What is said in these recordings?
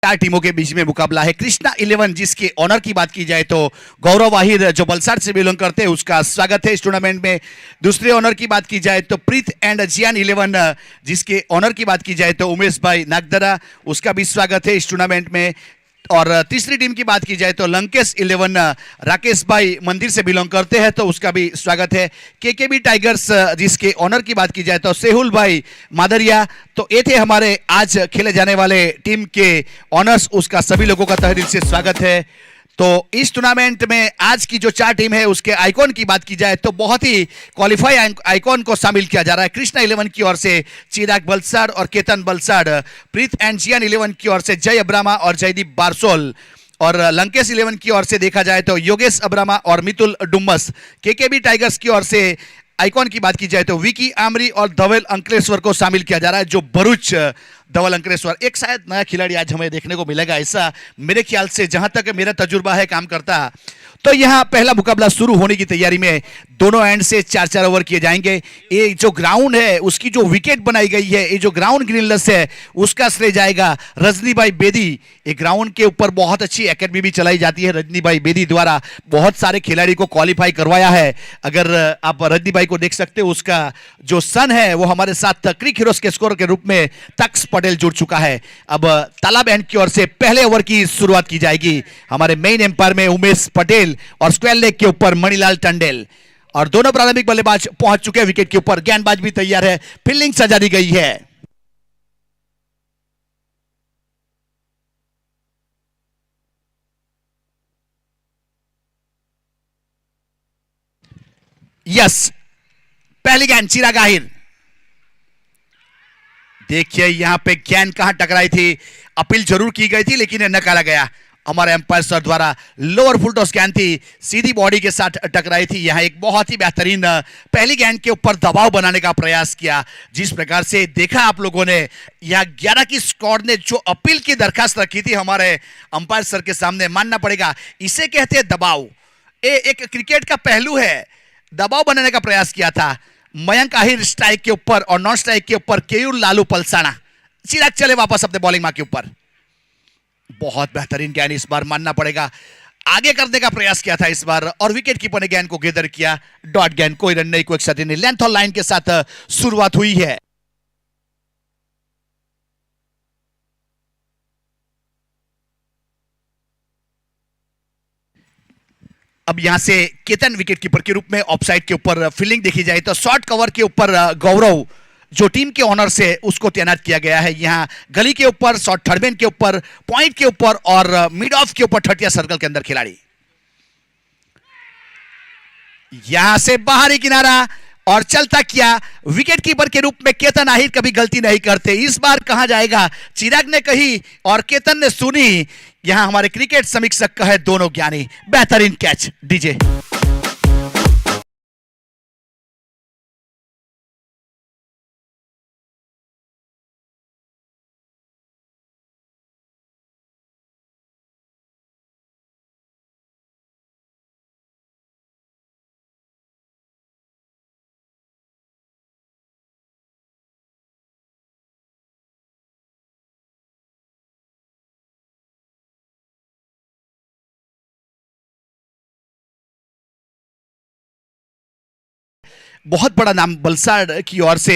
चार टीमों के बीच में मुकाबला है। कृष्णा 11 जिसके ऑनर की बात की जाए तो गौरव आहिर जो वलसाड से बिलोंग करते हैं उसका स्वागत है इस टूर्नामेंट में। दूसरे ऑनर की बात की जाए तो प्रीत एंड जियान 11 जिसके ऑनर की बात की जाए तो उमेश भाई नागदरा, उसका भी स्वागत है इस टूर्नामेंट में। और तीसरी टीम की बात की जाए तो लंकेश 11 राकेश भाई मंदिर से बिलोंग करते हैं तो उसका भी स्वागत है। केकेबी टाइगर्स जिसके ऑनर की बात की जाए तो सेहुल भाई मादरिया, तो ये थे हमारे आज खेले जाने वाले टीम के ऑनर्स, उसका सभी लोगों का तहे दिल से स्वागत है। तो इस टूर्नामेंट में आज की जो चार टीम है उसके आइकॉन की बात की जाए तो बहुत ही क्वालिफाई आइकॉन को शामिल किया जा रहा है। कृष्णा 11 की ओर से चिराग बलसाड और केतन बलसाड, प्रीत एंड जियान 11 की ओर से जय अब्रामा और जयदीप बारसोल, और लंकेश 11 की ओर से देखा जाए तो योगेश अब्रामा और मितुल डुम्मस। केकेबी टाइगर्स की ओर से आइकॉन की बात की जाए तो विकी आमरी और धवल अंकलेश्वर को शामिल किया जा रहा है, जो भरूच धवल अंकलेश्वर एक शायद नया खिलाड़ी आज हमें देखने को मिलेगा, ऐसा मेरे ख्याल से जहां तक मेरा तजुर्बा है काम करता। तो यहां पहला मुकाबला शुरू होने की तैयारी में दोनों एंड से 4-4 ओवर किए जाएंगे। ये जो ग्राउंड है उसकी जो विकेट बनाई गई है, ये जो ग्राउंड ग्रीनलेस है उसका श्रेय जाएगा रजनी भाई बेदी। ये ग्राउंड के ऊपर बहुत अच्छी एकेडमी भी चलाई जाती है रजनी भाई बेदी द्वारा, बहुत सारे खिलाड़ी को क्वालिफाई करवाया है। अगर आप रजनी भाई को देख सकते हो, उसका जो सन है वो हमारे साथ क्रिक हीरोज के स्कोर के रूप में तक्स पटेल जुड़ चुका है। अब तालाब एंड की ओर से पहले ओवर की शुरुआत की जाएगी। हमारे मेन एम्पायर में उमेश पटेल और स्क्वायर लेग के ऊपर मणिलाल टंडेल, और दोनों प्रारंभिक बल्लेबाज पहुंच चुके हैं विकेट के ऊपर। गेंदबाज भी तैयार है, फील्डिंग सजा दी गई है। यस, पहली गेंद चिराग आहिर। देखिए यहां पे गेंद कहां टकराई थी, अपील जरूर की गई थी लेकिन नकारा गया हमारे एम्पायर सर द्वारा। लोअर फुल टॉस गेंद थी, सीधी बॉडी के साथ टकराई थी। यहां एक बहुत ही बेहतरीन पहली गेंद के ऊपर दबाव बनाने का प्रयास किया। जिस प्रकार से देखा आप लोगों ने, यहां 11 की स्क्वाड ने जो अपील की दरखास्त रखी थी हमारे अंपायर सर के सामने, मानना पड़ेगा इसे कहते हैं दबाव। एक क्रिकेट का पहलू है, दबाव बनाने का प्रयास किया था। मयंक आहिर स्ट्राइक के ऊपर और नॉन स्ट्राइक के ऊपर केयूर लालू पलसाना। चिराग चले वापस अपने बॉलिंग मार्क के ऊपर। बहुत बेहतरीन गेंद इस बार, मानना पड़ेगा आगे करने का प्रयास किया था इस बार, और विकेट कीपर ने गेंद को गेदर किया। डॉट गेंद, कोई रन नहीं, कोई क्षति नहीं। लेंथ और लाइन के साथ शुरुआत हुई है। अब यहां से केतन विकेट कीपर के रूप में ऑफसाइड के ऊपर फील्डिंग देखी जाए तो शॉर्ट कवर के ऊपर गौरव जो टीम के ऑनर से उसको तैनात किया गया है। यहां गली के ऊपर, शॉर्ट थर्डमैन के ऊपर, पॉइंट के ऊपर और मिड ऑफ के ऊपर 30 सर्कल के अंदर खिलाड़ी। यहां से बाहरी किनारा और चलता किया। विकेट कीपर के रूप में केतन आहिर कभी गलती नहीं करते। इस बार कहां जाएगा, चिराग ने कही और केतन ने सुनी। यहां हमारे क्रिकेट समीक्षक का है दोनों ज्ञानी। बेहतरीन कैच डीजे। बहुत बड़ा नाम वलसाड की ओर से,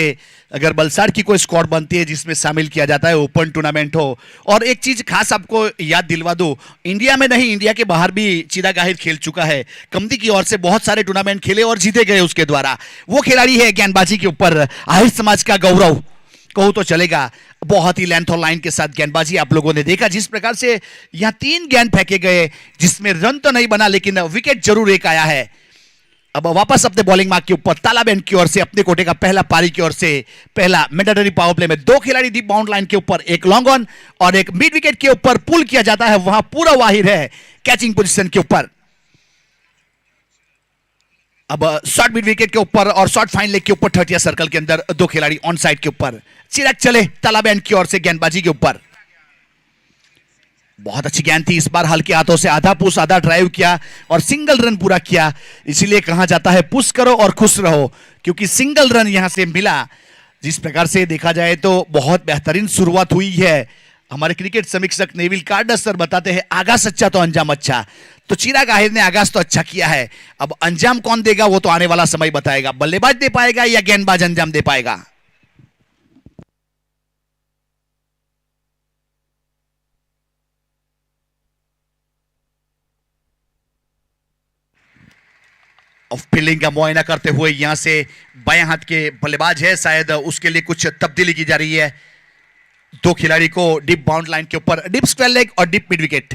अगर वलसाड की कोई स्क्वाड बनती है जिसमें शामिल किया जाता है ओपन टूर्नामेंट हो। और एक चीज खास आपको याद दिलवा दो, इंडिया में नहीं इंडिया के बाहर भी चिराग आहिर खेल चुका है। कमदी की ओर से बहुत सारे टूर्नामेंट खेले और जीते गए उसके द्वारा। वो खिलाड़ी है गेंदबाजी के ऊपर आहिर समाज का गौरव, कहूं तो चलेगा। बहुत ही लेंथ और लाइन के साथ गेंदबाजी आप लोगों ने देखा। जिस प्रकार से यहां 3 गेंद फेंके गए जिसमें रन तो नहीं बना लेकिन विकेट जरूर एक आया है। अब वापस अपने बॉलिंग मार्क के ऊपर तालाब एंड की ओर से अपने कोटे का पहला पारी की ओर से पहला मैंडेटरी पावर प्ले में 2 खिलाड़ी डीप बाउंड लाइन के ऊपर, एक लॉन्ग ऑन और एक मिड विकेट के ऊपर पुल किया जाता है। वहां पूरा वाहिर है कैचिंग पोजीशन के ऊपर। अब शॉर्ट मिड विकेट के ऊपर और शॉर्ट फाइन लेग के ऊपर 30 सर्कल के अंदर 2 खिलाड़ी ऑन साइड के ऊपर। चिराग चले तालाब एंड की ओर से गेंदबाजी के ऊपर। बहुत अच्छी गेंद थी इस बार, हल्के हाथों से आधा पुश आधा ड्राइव किया और सिंगल रन पूरा किया। इसीलिए कहा जाता है पुश करो और खुश रहो, क्योंकि सिंगल रन यहां से मिला। जिस प्रकार से देखा जाए तो बहुत बेहतरीन शुरुआत हुई है हमारे क्रिकेट समीक्षक नेविल कार्डर सर बताते हैं आगाज सच्चा तो अंजाम अच्छा। तो चिराग आहिर ने आगाज तो अच्छा किया है, अब अंजाम कौन देगा वो तो आने वाला समय बताएगा। बल्लेबाज दे पाएगा या गेंदबाज अंजाम दे पाएगा। और फील्डिंग का मुआयना करते हुए यहां से बाएं हाथ के बल्लेबाज है, शायद उसके लिए कुछ तब्दीली की जा रही है। दो खिलाड़ी को डीप बाउंड लाइन के ऊपर, डीप स्क्वायर लेग और deep mid wicket,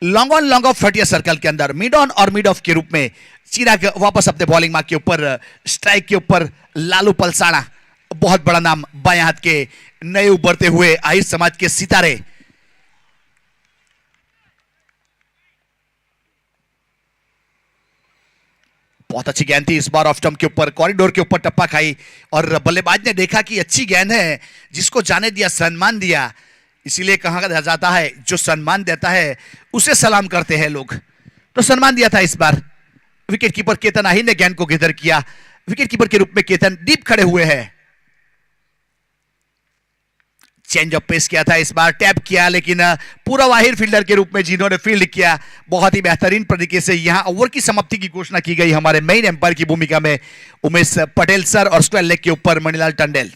long on long off frontier circle के अंदर मिड ऑन और मिड ऑफ के रूप में चिराग वापस अपने बॉलिंग मार्क के ऊपर, स्ट्राइक के ऊपर लालू पलसाना, बहुत बड़ा नाम बाएं हाथ के नए उभरते हुए आहिर समाज के सितारे। बहुत अच्छी गेंद थी इस बार ऑफ स्टंप के ऊपर, कॉरिडोर के ऊपर टप्पा खाई और बल्लेबाज ने देखा कि अच्छी गेंद है, जिसको जाने दिया, सम्मान दिया। इसीलिए कहा जाता है जो सम्मान देता है उसे सलाम करते हैं लोग, तो सम्मान दिया था इस बार। विकेट कीपर केतन आहिर ने गेंद को गैदर किया, विकेट कीपर के रूप में केतन डीप खड़े हुए हैं। चेंज ऑफ पेस किया था इस बार, टैप किया, लेकिन पूरा वाहिर फील्डर के रूप में जिन्होंने फील्ड किया, बहुत ही बेहतरीन तरीके से यहां ओवर की समाप्ति की घोषणा की गई हमारे मेन एम्पायर की भूमिका में उमेश पटेल सर और स्क्वायर लेग के ऊपर मणिलाल टंडेल।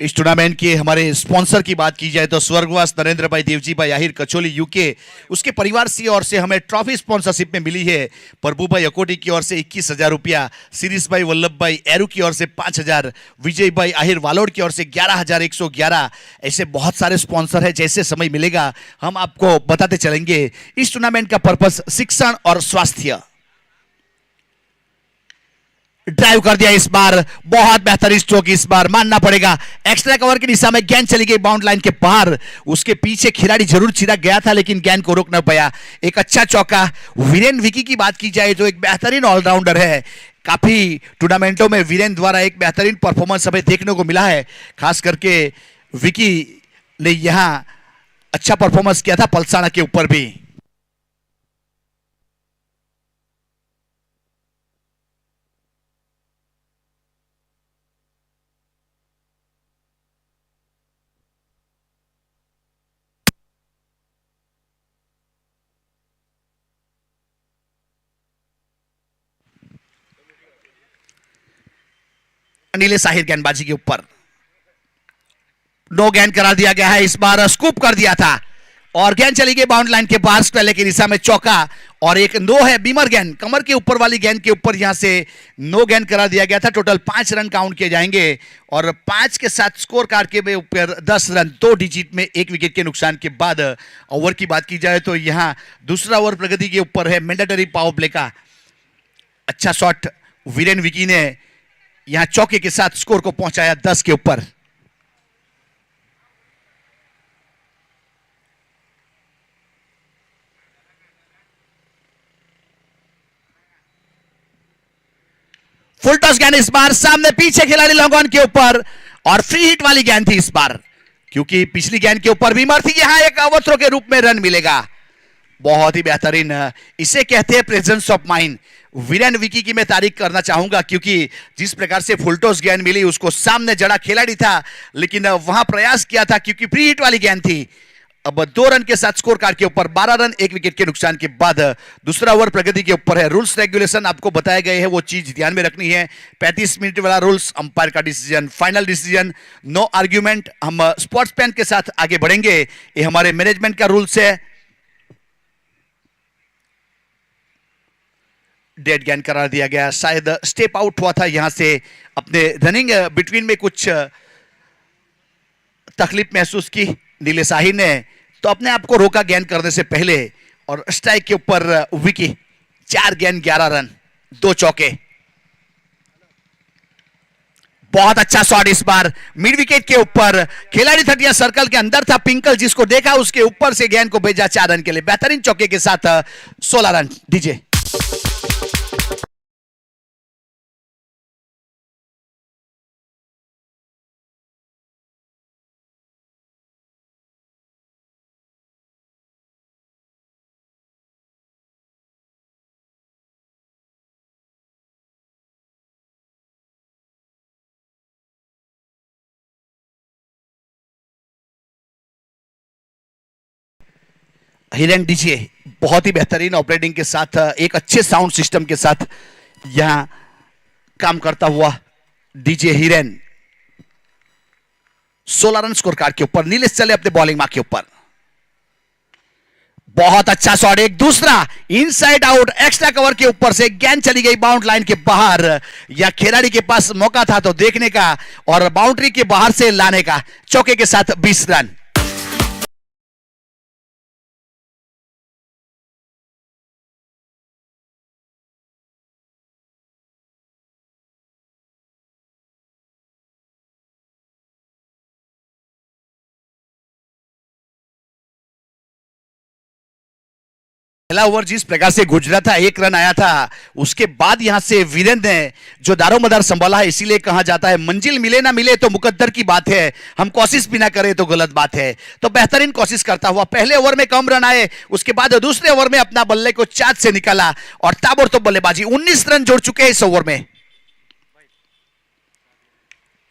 इस टूर्नामेंट के हमारे स्पॉन्सर की बात की जाए तो स्वर्गवास नरेंद्र भाई देवजी भाई आहिर कचोली यूके, उसके परिवार की ओर से हमें ट्रॉफी स्पॉन्सरशिप में मिली है। प्रभु भाई अकोटी की ओर से 21,000 रुपया, शिरीष भाई वल्लभ भाई एरू की ओर से 5,000, विजय भाई आहिर वालोड की ओर से 11,111। ऐसे बहुत सारे स्पॉन्सर है, जैसे समय मिलेगा हम आपको बताते चलेंगे। इस टूर्नामेंट का पर्पस शिक्षण और स्वास्थ्य। ड्राइव कर दिया इस बार, बहुत बेहतरीन स्ट्रोक इस बार मानना पड़ेगा। एक्स्ट्रा कवर की दिशा में गेंद चली गई बाउंड लाइन के बाहर, उसके पीछे खिलाड़ी जरूर चिराग गया था लेकिन गेंद को रोक न पाया। एक अच्छा चौका। वीरेन विकी की बात की जाए तो एक बेहतरीन ऑलराउंडर है, काफी टूर्नामेंटों में वीरेन द्वारा एक बेहतरीन परफॉर्मेंस हमें देखने को मिला है। खास करके विकी ने यहां अच्छा परफॉर्मेंस किया था पलसाना के ऊपर भी। नीले साहिर गेंदबाजी के ऊपर नो गेंद करा दिया गया है इस बार, स्कूप कर दिया था और गेंद चली गई बाउंड लाइन के पार, स्क्वायर लेग की दिशा में चौका। और एक नो है, बीमर गेंद, कमर के ऊपर वाली गेंद के ऊपर यहां से नो गेंद करा दिया गया था। टोटल 5 रन काउंट किए जाएंगे और 5 के साथ स्कोर कार्ड के ऊपर 10 रन, 2 डिजिट में 1 विकेट के नुकसान के बाद। ओवर की बात की जाए तो यहां दूसरा ओवर प्रगति के ऊपर है, मैंडेटरी पावर प्ले का। अच्छा शॉट वीरेन विकी ने यहां चौके के साथ स्कोर को पहुंचाया 10 के ऊपर। फुल टॉस गेंद इस बार, सामने पीछे खिलाड़ी लॉन्ग ऑन के ऊपर और फ्री हिट वाली गेंद थी इस बार, क्योंकि पिछली गेंद के ऊपर बीमर थी। यहां एक ओवरथ्रो के रूप में रन मिलेगा, बहुत ही बेहतरीन, इसे कहते हैं presence of mind. Viren Vicky की मैं तारीफ करना चाहूंगा, क्योंकि जिस प्रकार से फुलटॉस गेंद मिली, उसको सामने जड़ा खिलाड़ी था लेकिन वहां प्रयास किया था क्योंकि फ्री हिट वाली गेंद थी। अब 2 रन के साथ स्कोर कार्ड के ऊपर 12 रन 1 विकेट के नुकसान के बाद दूसरा ओवर प्रगति के ऊपर है। रूल्स रेगुलेशन आपको बताए गए हैं, वो चीज ध्यान में रखनी है। 35 मिनट वाला रूल्स, अंपायर का decision, final decision, no argument. हम स्पोर्ट्स पेन के साथ आगे बढ़ेंगे, ये हमारे मैनेजमेंट का रूल्स है। डेड गेंद करार दिया गया, शायद स्टेप आउट हुआ था यहां से, अपने रनिंग बिटवीन में कुछ तकलीफ महसूस की नीले साहिर ने, तो अपने आप को रोका गेंद करने से पहले। और स्ट्राइक के ऊपर विकी, 4 गेंद 11 रन 2 चौके। बहुत अच्छा शॉट इस बार मिड विकेट के ऊपर, खिलाड़ी थटिया सर्कल के अंदर था, पिंकल जिसको देखा उसके ऊपर से गेंद को भेजा 4 रन के लिए, बेहतरीन चौके के साथ 16 रन। डीजे हिरेन डीजे बहुत ही बेहतरीन ऑपरेटिंग के साथ, एक अच्छे साउंड सिस्टम के साथ यहां काम करता हुआ DJ Hiren 16 run score card के ऊपर। नीलेश चले अपने बॉलिंग मार्क के ऊपर, बहुत अच्छा शॉट, एक दूसरा इनसाइड आउट एक्स्ट्रा कवर के ऊपर से गेंद चली गई बाउंड लाइन के बाहर। या खिलाड़ी के पास मौका था तो देखने का और बाउंड्री के बाहर से लाने का, चौके के साथ 20 रन। पहला ओवर जिस प्रकार से गुजरा था, 1 रन आया था, उसके बाद यहां से वीरेंद्र ने जो दारोमदार संभाला है, इसीलिए कहा जाता है मंजिल मिले ना मिले तो मुकद्दर की बात है, हम कोशिश भी ना करें तो गलत बात है। तो बेहतरीन कोशिश करता हुआ पहले ओवर में कम रन आए, उसके बाद दूसरे ओवर में अपना बल्ले को चाच से निकाला और ताबड़तोड़ बल्लेबाजी, 19 रन जोड़ चुके हैं इस ओवर में।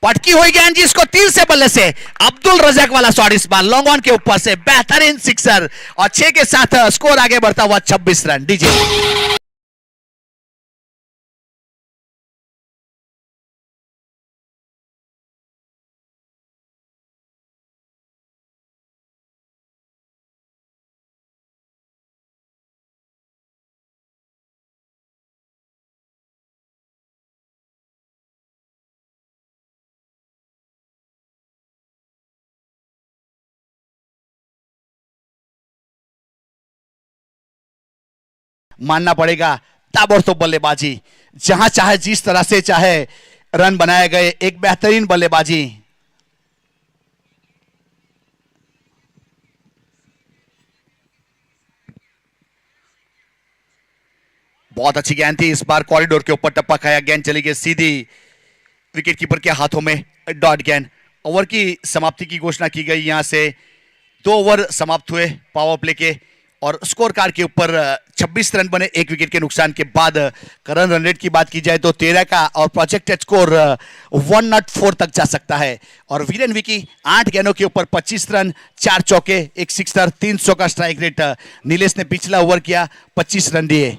पटकी हुई गेंद जिसको तीर से बल्ले से अब्दुल रजाक वाला शॉट इस बार लॉन्ग ऑन के ऊपर से बेहतरीन सिक्सर और 6 के साथ स्कोर आगे बढ़ता हुआ 26 रन। डीजे मानना पड़ेगा ताबड़तोड़ बल्लेबाजी, जहां चाहे जिस तरह से चाहे रन बनाए गए, एक बेहतरीन बल्लेबाजी। बहुत अच्छी गेंद थी इस बार, कॉरिडोर के ऊपर टप्पा खाया, गेंद चली गई सीधी विकेट कीपर के हाथों में, डॉट गेंद। ओवर की समाप्ति की घोषणा की गई, यहां से 2 ओवर समाप्त हुए पावर प्ले के और स्कोर कार्ड के ऊपर 26 रन बने 1 विकेट के नुकसान के बाद। करंट रन रेट की बात की जाए तो 13 का और प्रोजेक्टेड स्कोर 104 तक जा सकता है। और वीरेन विकी 8 गेंदों के ऊपर 25 रन, 4 चौके, 1 सिक्सर, 300 का स्ट्राइक रेट। नीलेश ने पिछला ओवर किया, 25 रन दिए।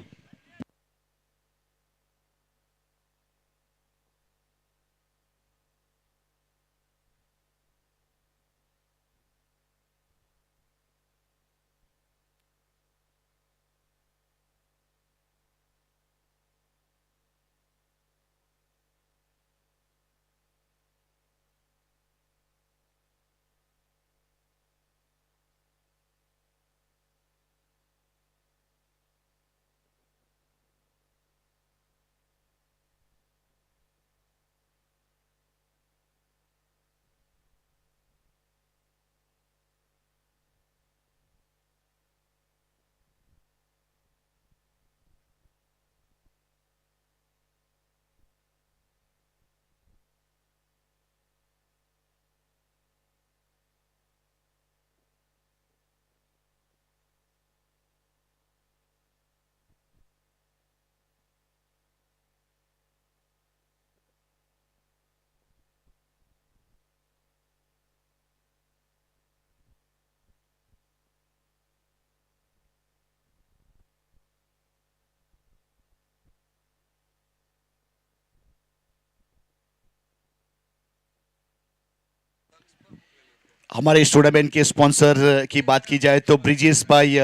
हमारे इस टूर्नामेंट के स्पॉन्सर की बात की जाए तो ब्रिजेश भाई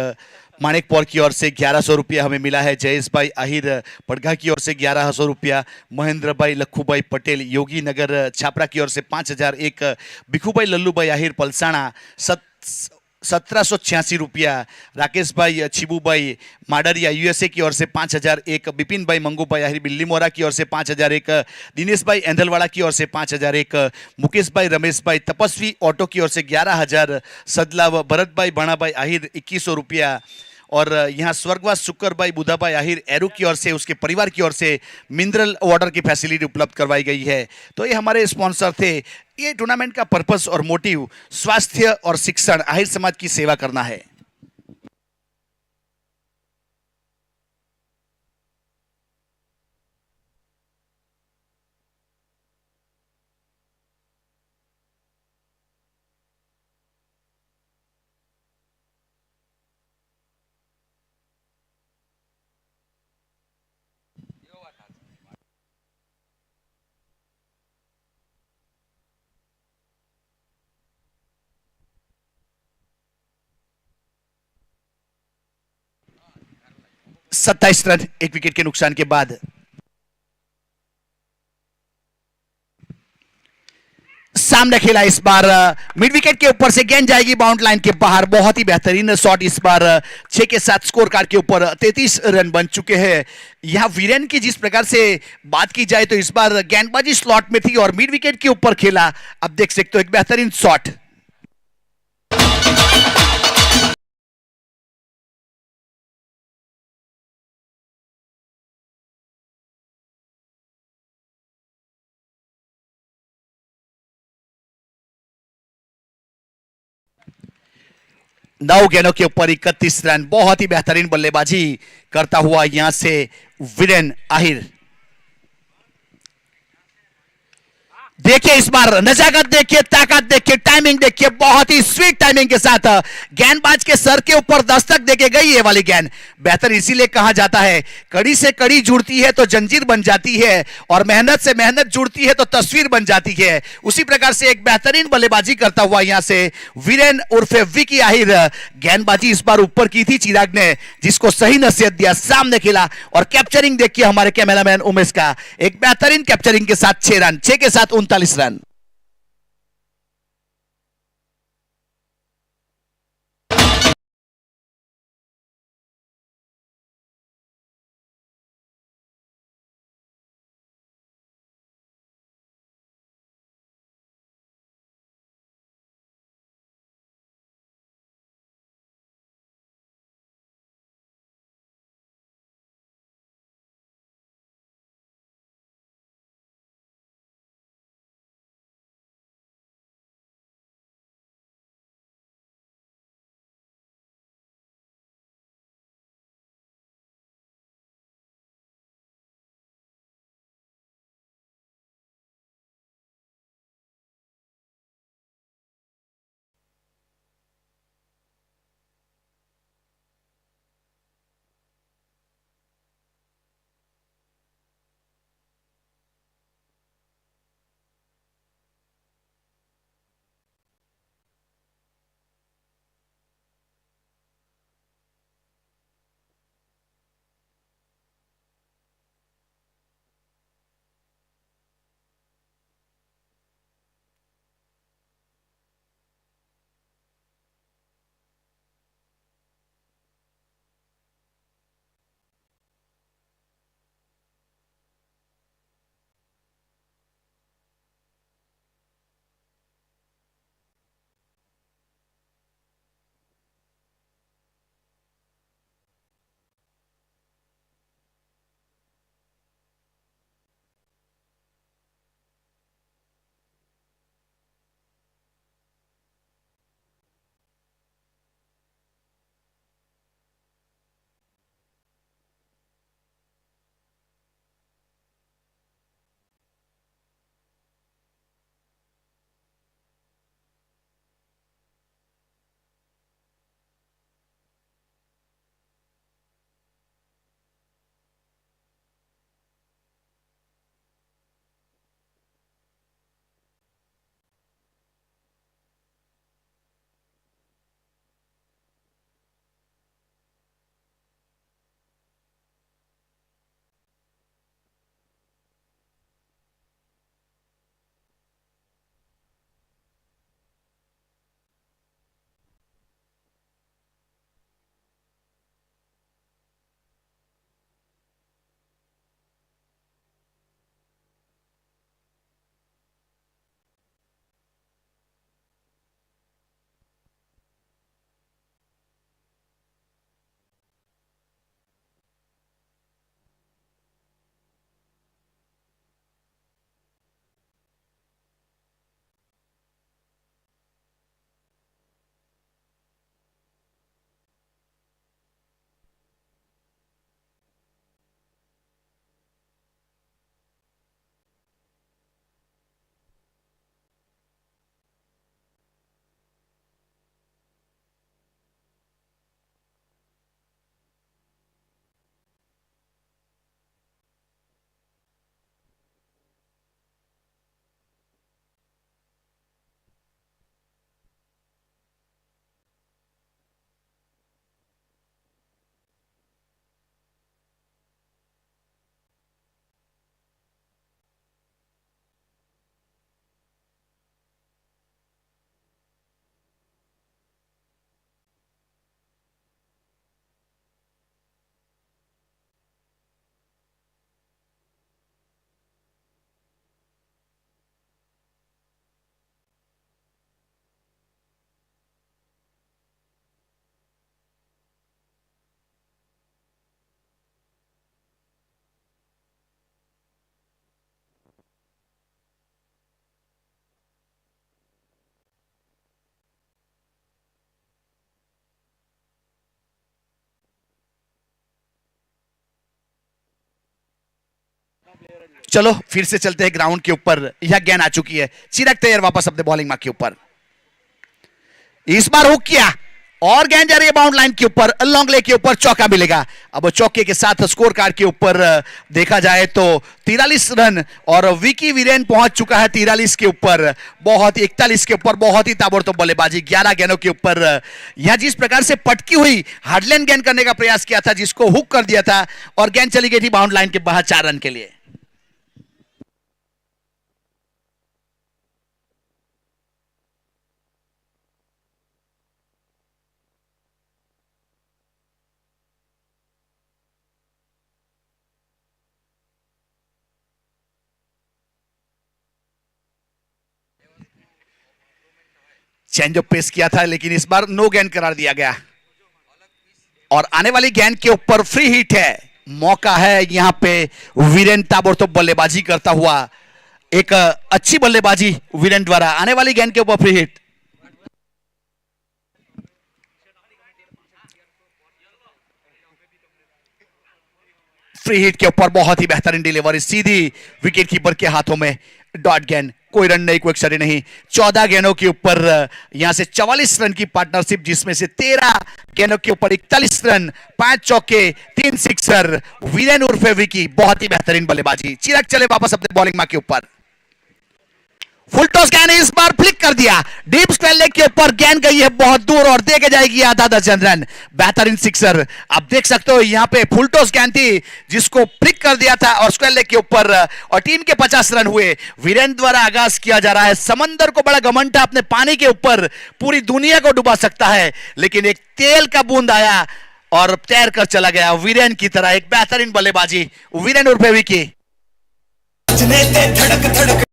मानिकपुर की ओर से 1100 रुपया हमें मिला है, जयेश भाई आहिर पड़गा की ओर से 1100 रुपया, महेंद्र भाई लखू भाई पटेल योगी नगर छापरा की ओर से 5000, एक भिखू भाई लल्लू भाई आहिर पलसाणा ₹1786। राकेश भाई छिबू भाई माडरिया यूएसए की ओर से 5,000। एक बिपिन भाई मंगू भाई आहिर बिल्लीमोरा की ओर से 5,000। एक दिनेश भाई एंधलवाड़ा की ओर से 5,000। एक मुकेश भाई रमेश भाई तपस्वी ऑटो की ओर से 11,000 सदलाव। भरत भाई बणा भाई आहिर ₹2100। और यहाँ स्वर्गवास शुक्र भाई बुधा भाई आहिर एरू की ओर से उसके परिवार की ओर से मिनरल वाटर की फैसिलिटी उपलब्ध करवाई गई है। तो ये हमारे स्पॉन्सर थे। ये टूर्नामेंट का पर्पस और मोटिव स्वास्थ्य और शिक्षण आहिर समाज की सेवा करना है। सत्ताईस रन एक विकेट के नुकसान के बाद। सामने खेला इस बार मिड विकेट के ऊपर से गेंद जाएगी बाउंड लाइन के बाहर। बहुत ही बेहतरीन शॉट इस बार 6 के साथ स्कोर कार्ड के ऊपर 33 रन बन चुके हैं। यहां वीरेन की जिस प्रकार से बात की जाए तो इस बार गेंदबाजी स्लॉट में थी और मिड विकेट के ऊपर खेला। अब देख सकते हो एक बेहतरीन शॉट। नौ गेंदों के ऊपर 31 रन। बहुत ही बेहतरीन बल्लेबाजी करता हुआ यहां से वीरेन आहिर। देखिए इस बार नजाकत देखिए, ताकत देखिए, टाइमिंग देखिए। बहुत ही स्वीट टाइमिंग के साथ गेंदबाज के सर के ऊपर दस्तक देके गई ये वाली गेंद। बेहतर इसीलिए कहा जाता है कड़ी से कड़ी जुड़ती है तो जंजीर बन जाती है और मेहनत से मेहनत जुड़ती है तो तस्वीर बन जाती है। उसी प्रकार से एक बेहतरीन बल्लेबाजी करता हुआ यहां से वीरेन उर्फे विकी आहिर। गेंदबाजी इस बार ऊपर की थी चिराग ने, जिसको सही नसीहत दिया, सामने खेला। और कैप्चरिंग देखिए हमारे कैमरामैन उमेश का, एक बेहतरीन कैप्चरिंग के साथ 6 रन, 6 के साथ 39 रन। चलो फिर से चलते हैं ग्राउंड के ऊपर। यह गेंद आ चुकी है, चिराग तैयार वापस अपने बॉलिंग मार्क के ऊपर। इस बार हुक किया और गेंद जा रही है बाउंड लाइन के ऊपर, लॉन्ग लेग के ऊपर, चौका मिलेगा। अब चौके के साथ स्कोर कार्ड के ऊपर देखा जाए तो 43 रन और विकी वीरेन पहुंच चुका है 43 के ऊपर। बहुत ही 41 के ऊपर बहुत ही ताबड़तोड़ बल्लेबाजी 11 गेंदों के ऊपर। यह जिस प्रकार से पटकी हुई हार्डलैंड गेंद करने का प्रयास किया था, जिसको हुक कर दिया था और गेंद चली गई थी बाउंड लाइन के बाहर 4 रन के लिए। चेंज ऑफ पेस किया था लेकिन इस बार नो गेंद करार दिया गया और आने वाली गेंद के ऊपर फ्री हिट है। मौका है यहां पे वीरेन ताबड़तोड़ बल्लेबाजी करता हुआ, एक अच्छी बल्लेबाजी वीरेन द्वारा, आने वाली गेंद के ऊपर फ्री हिट। फ्री हिट के ऊपर बहुत ही बेहतरीन डिलीवरी सीधी विकेट कीपर के हाथों में। डॉट गेंद, कोई रन नहीं, कोई एक्स्ट्रा नहीं। 14 गेंदों के ऊपर यहां से 44 रन की पार्टनरशिप, जिसमें से 13 गेंदों के ऊपर 41 रन, 5 चौके, 3 सिक्सर। वीरेन उर्फे विकी, बहुत ही बेहतरीन बल्लेबाजी। चिराग चले वापस अपने बॉलिंग मार्क के ऊपर। फुल टॉस गेंद इस बार फ्लिक कर दिया, डीप स्क्वायर लेग के ऊपर गेंद गई है बहुत दूर और दे के जाएगी आधा दर्जन रन। बेहतरीन सिक्सर आप देख सकते हो, यहां पे फुल टॉस गेंद थी जिसको फ्लिक कर दिया था और स्क्वायर लेग के ऊपर, और टीम के 50 रन हुए। वीरेंद्र द्वारा आगाज किया जा रहा है। समंदर को बड़ा घमंड था अपने पानी के ऊपर, पूरी दुनिया को डुबा सकता है, लेकिन एक तेल का बूंद आया और तैर कर चला गया वीरेंद्र की तरह। एक बेहतरीन बल्लेबाजी वीरेंद्र उर्फे विकी। धड़क धड़क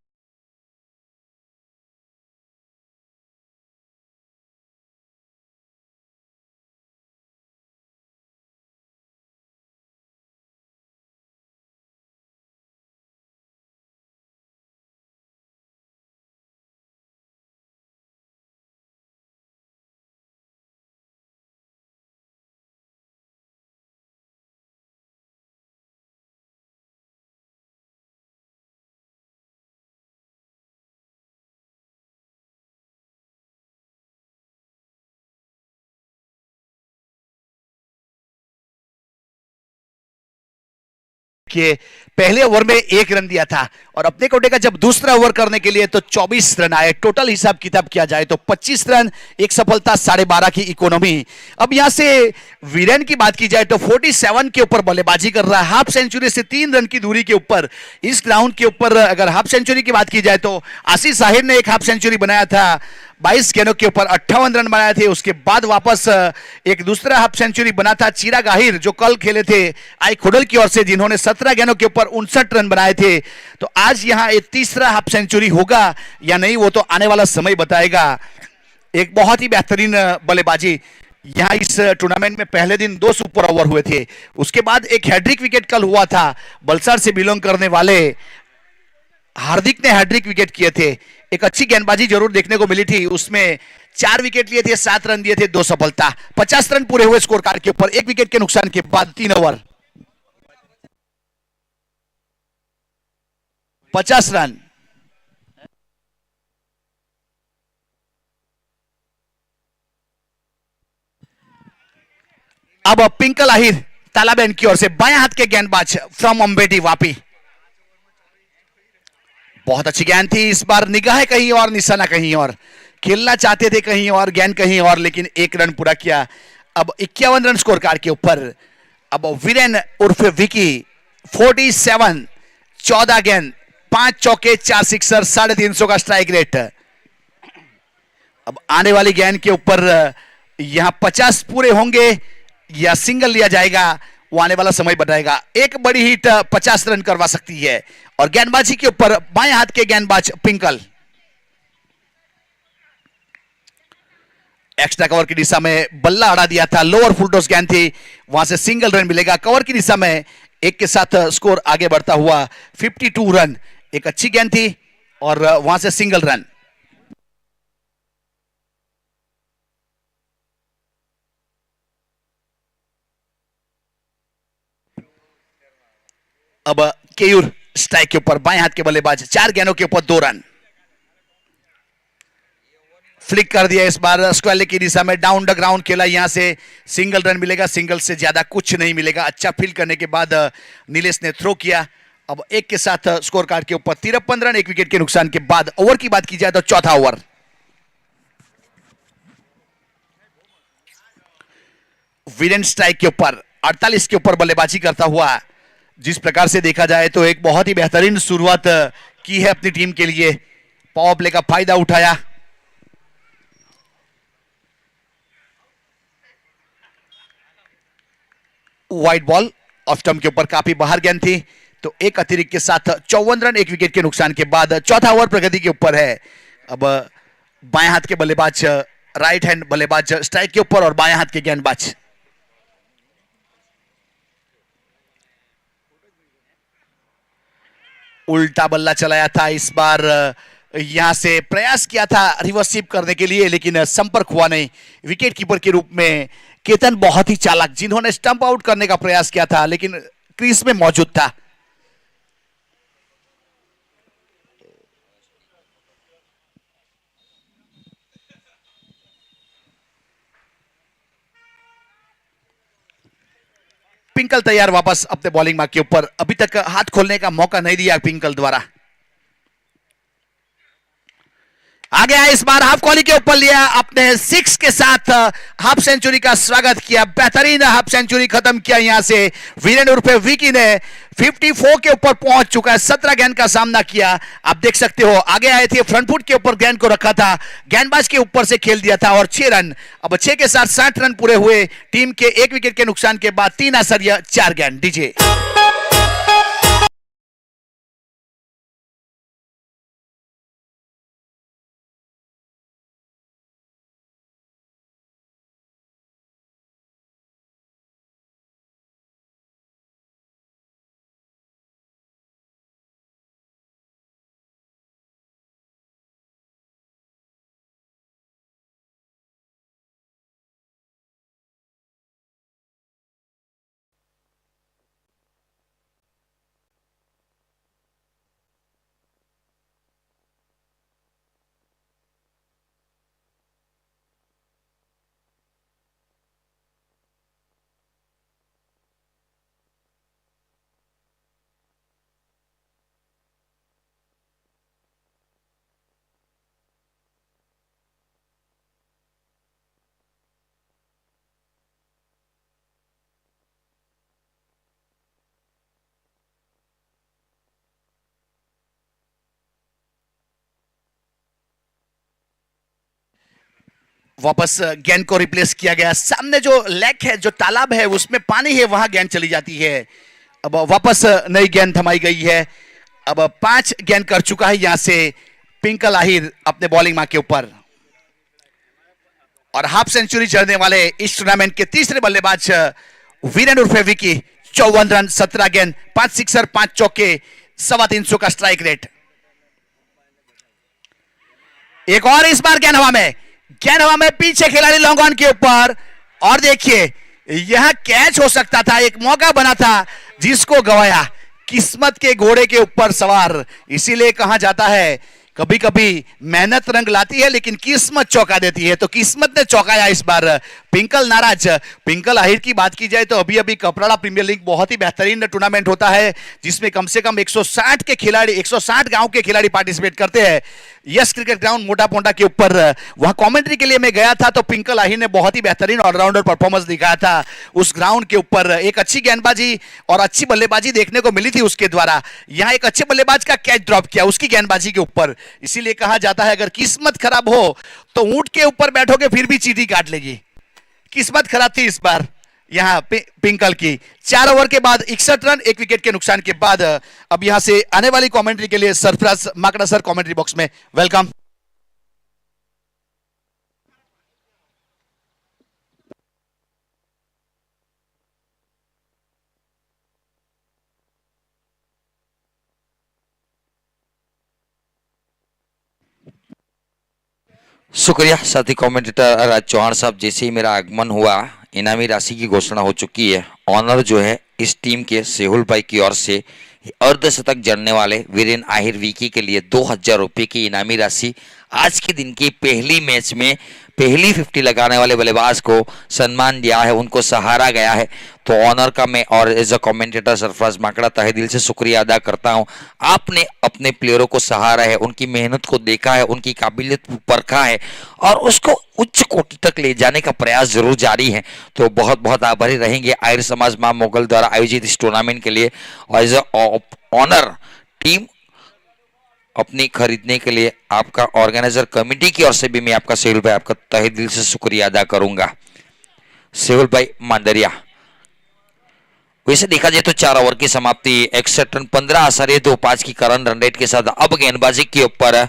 कि पहले ओवर में 1 रन दिया था और अपने कोटे का जब दूसरा ओवर करने के लिए तो 24 रन आए। टोटल हिसाब किताब किया जाए तो 25 रन, एक सफलता, 12.5 की इकोनॉमी। अब यहां से वीरेन की बात की जाए तो 47 के ऊपर बल्लेबाजी कर रहा है, हाफ सेंचुरी से 3 रन की दूरी के ऊपर। इस ग्राउंड के ऊपर अगर हाफ सेंचुरी की बात की जाए तो आशीष साहिर ने एक हाफ सेंचुरी बनाया था, 22 गेंदों के ऊपर 58 रन बनाए थे। उसके बाद वापस एक दूसरा हाफ सेंचुरी बना था चिराग आहिर, जो कल खेले थे आई खुडल की ओर से, जिन्होंने 17 गेंदों के ऊपर 59 रन बनाए थे। तो आज यहां एक तीसरा हाफ सेंचुरी होगा या नहीं, वो तो आने वाला समय बताएगा। एक बहुत ही बेहतरीन बल्लेबाजी यहां इस टूर्नामेंट में। पहले दिन 2 सुपर ओवर हुए थे, उसके बाद एक हैट्रिक विकेट कल हुआ था। बलसाड़ से बिलोंग करने वाले हार्दिक ने हैट्रिक विकेट किए थे। एक अच्छी गेंदबाजी जरूर देखने को मिली थी, उसमें 4 विकेट लिए थे, 7 रन दिए थे, 2 सफलता। 50 रन पूरे हुए स्कोर कार्ड के ऊपर, 1 विकेट के नुकसान के बाद 3 ओवर 50 रन। अब पिंकल आहिर तालाबेन की ओर से, बाएं हाथ के गेंदबाज फ्रॉम अम्बेडी वापी। बहुत अच्छी गेंद थी, इस बार निगाह कहीं और, निशाना कहीं और। खेलना चाहते थे कहीं और, गेंद कहीं और, लेकिन 1 रन पूरा किया। अब 51 रन स्कोर कार्ड के ऊपर। अब वीरेन उर्फे विकी 47, 14 गेंद, 5 चौके, 4 सिक्सर, 350 का स्ट्राइक रेट। अब आने वाली गेंद के ऊपर यहां 50 पूरे होंगे या सिंगल लिया जाएगा, वो आने वाला समय बताएगा। एक बड़ी हिट 50 रन करवा सकती है। और गेंदबाजी के ऊपर बाएं हाथ के गेंदबाज पिंकल, एक्स्ट्रा कवर की दिशा में बल्ला अड़ा दिया था, लोअर फुल टॉस गेंद थी, वहां से सिंगल रन मिलेगा। कवर की दिशा में एक के साथ स्कोर आगे बढ़ता हुआ 52 रन। एक अच्छी गेंद थी और वहां से सिंगल रन। अब केयूर स्ट्राइक के ऊपर बाएं हाथ के बल्लेबाज, 4 गेंदों के ऊपर 2 रन। फ्लिक कर दिया इस बार स्क्वायर लेग की दिशा में, डाउन द ग्राउंड खेला, यहां से सिंगल रन मिलेगा, सिंगल से ज्यादा कुछ नहीं मिलेगा। अच्छा फील्ड करने के बाद नीलेश ने थ्रो किया। अब एक के साथ स्कोर कार्ड के ऊपर 53 रन, 1 विकेट के नुकसान के बाद। ओवर की बात की जाए तो चौथा ओवर, वीरेन स्ट्राइक के ऊपर 48 के ऊपर बल्लेबाजी करता हुआ, जिस प्रकार से देखा जाए तो एक बहुत ही बेहतरीन शुरुआत की है अपनी टीम के लिए। पावर प्ले का फायदा उठाया। वाइड बॉल ऑफ स्टंप के ऊपर काफी बाहर गेंद थी, तो एक अतिरिक्त के साथ 54 रन, 1 विकेट के नुकसान के बाद। चौथा ओवर प्रगति के ऊपर है। अब बाएं हाथ के बल्लेबाज, राइट हैंड बल्लेबाज स्ट्राइक के ऊपर और बाएं हाथ के गेंदबाज। उल्टा बल्ला चलाया था इस बार, यहां से प्रयास किया था रिवर्स स्वीप करने के लिए, लेकिन संपर्क हुआ नहीं। विकेट कीपर के रूप में केतन बहुत ही चालाक, जिन्होंने स्टंप आउट करने का प्रयास किया था लेकिन क्रीज में मौजूद था। पिंकल तैयार वापस अपने बॉलिंग मार्क के ऊपर। अभी तक हाथ खोलने का मौका नहीं दिया पिंकल द्वारा। आगे आए इस बार, हाफ कॉली के ऊपर लिया, अपने 6 के साथ हाफ सेंचुरी का स्वागत किया। बेहतरीन हाफ सेंचुरी खत्म किया यहां से वीरेन उर्फे विकी ने। 54 के ऊपर पहुंच चुका है, 17 गेंद का सामना किया। आप देख सकते हो आगे आए थे, फ्रंट फुट के ऊपर गेंद को रखा था, गेंदबाज के ऊपर से खेल दिया था और 6 रन। अब 6 के साथ 60 रन पूरे हुए टीम के। 1 विकेट के नुकसान के बाद 3 असरिया 4 गेंद। डीजे वापस गेंद को रिप्लेस किया गया। सामने जो लेक है, जो तालाब है, उसमें पानी है, वहां गेंद चली जाती है। अब वापस नई गेंद थमाई गई है। अब 5 गेंद कर चुका है यहां से पिंकल आहिर अपने बॉलिंग मार्क के ऊपर। और हाफ सेंचुरी जड़ने वाले इस टूर्नामेंट के तीसरे बल्लेबाज वीरेन उर्फे विकी। 54 रन, 17 गेंद, 5 सिक्सर, 5 चौके, 350 का स्ट्राइक रेट। एक और इस बार गेंद हवा में, गेंद हवा में, पीछे खिलाड़ी लॉन्ग ऑन के ऊपर। और देखिए यह कैच हो सकता था, एक मौका बना था जिसको गवाया। किस्मत के घोड़े के ऊपर सवार, इसीलिए कहा जाता है कभी कभी मेहनत रंग लाती है लेकिन किस्मत चौंका देती है। तो किस्मत ने चौंकाया इस बार। पिंकल नाराज। पिंकल आहिर की बात की जाए तो अभी अभी कपराड़ा प्रीमियर लीग बहुत ही बेहतरीन टूर्नामेंट होता है, जिसमें कम से कम 160 के खिलाड़ी, 160 गांव के खिलाड़ी पार्टिसिपेट करते हैं। यस क्रिकेट ग्राउंड मोटापोंडा के ऊपर, वहां कमेंट्री के लिए मैं गया था तो पिंकल आहिर ने बहुत ही बेहतरीन ऑलराउंडर परफॉर्मेंस दिखाया था उस ग्राउंड के ऊपर। एक अच्छी गेंदबाजी और अच्छी बल्लेबाजी देखने को मिली थी उसके द्वारा। यहां एक अच्छे बल्लेबाज का कैच ड्रॉप किया उसकी गेंदबाजी के ऊपर। इसीलिए कहा जाता है अगर किस्मत खराब हो तो ऊंट के ऊपर बैठोगे फिर भी चींटी काट लेगी। किस्मत खराब थी इस बार यहां पिंकल की। 4 ओवर के बाद 61 रन, 1 विकेट के नुकसान के बाद। अब यहां से आने वाली कमेंट्री के लिए सरफराज माकड़ा सर कमेंट्री बॉक्स में वेलकम। शुक्रिया साथी कमेंटेटर राज चौहान साहब। जैसे ही मेरा आगमन हुआ, इनामी राशि की घोषणा हो चुकी है। ऑनर जो है इस टीम के सेहुल भाई की ओर से अर्धशतक जड़ने वाले वीरेन आहिर विकी के लिए 2000 रुपये की इनामी राशि आज के दिन की पहली मैच में पहली 50 लगाने वाले बल्लेबाज को सम्मान दिया है, उनको सहारा गया है। तो ऑनर का मैं और एज अ कमेंटेटर सरफराज माकड़ा तहे दिल से शुक्रिया अदा करता हूं। आपने अपने प्लेयरों को सहारा है, उनकी मेहनत को देखा है, उनकी काबिलियत परखा है और उसको उच्च कोटि तक ले जाने का प्रयास जरूर जारी है। तो बहुत बहुत आभारी रहेंगे आर्य समाज मां मोगल द्वारा आयोजित इस टूर्नामेंट के लिए। और एज ऑनर टीम अपनी खरीदने के लिए आपका ऑर्गेनाइजर कमेटी की ओर से भी मैं आपका सेहुल भाई आपका तहे दिल से शुक्रिया अदा करूंगा। सेहुल भाई मांदरिया, वैसे देखा जाए तो 4 ओवर की समाप्ति 61 रन 15 आसारे 2-5 की करंट रन रेट के साथ अब गेंदबाजी के ऊपर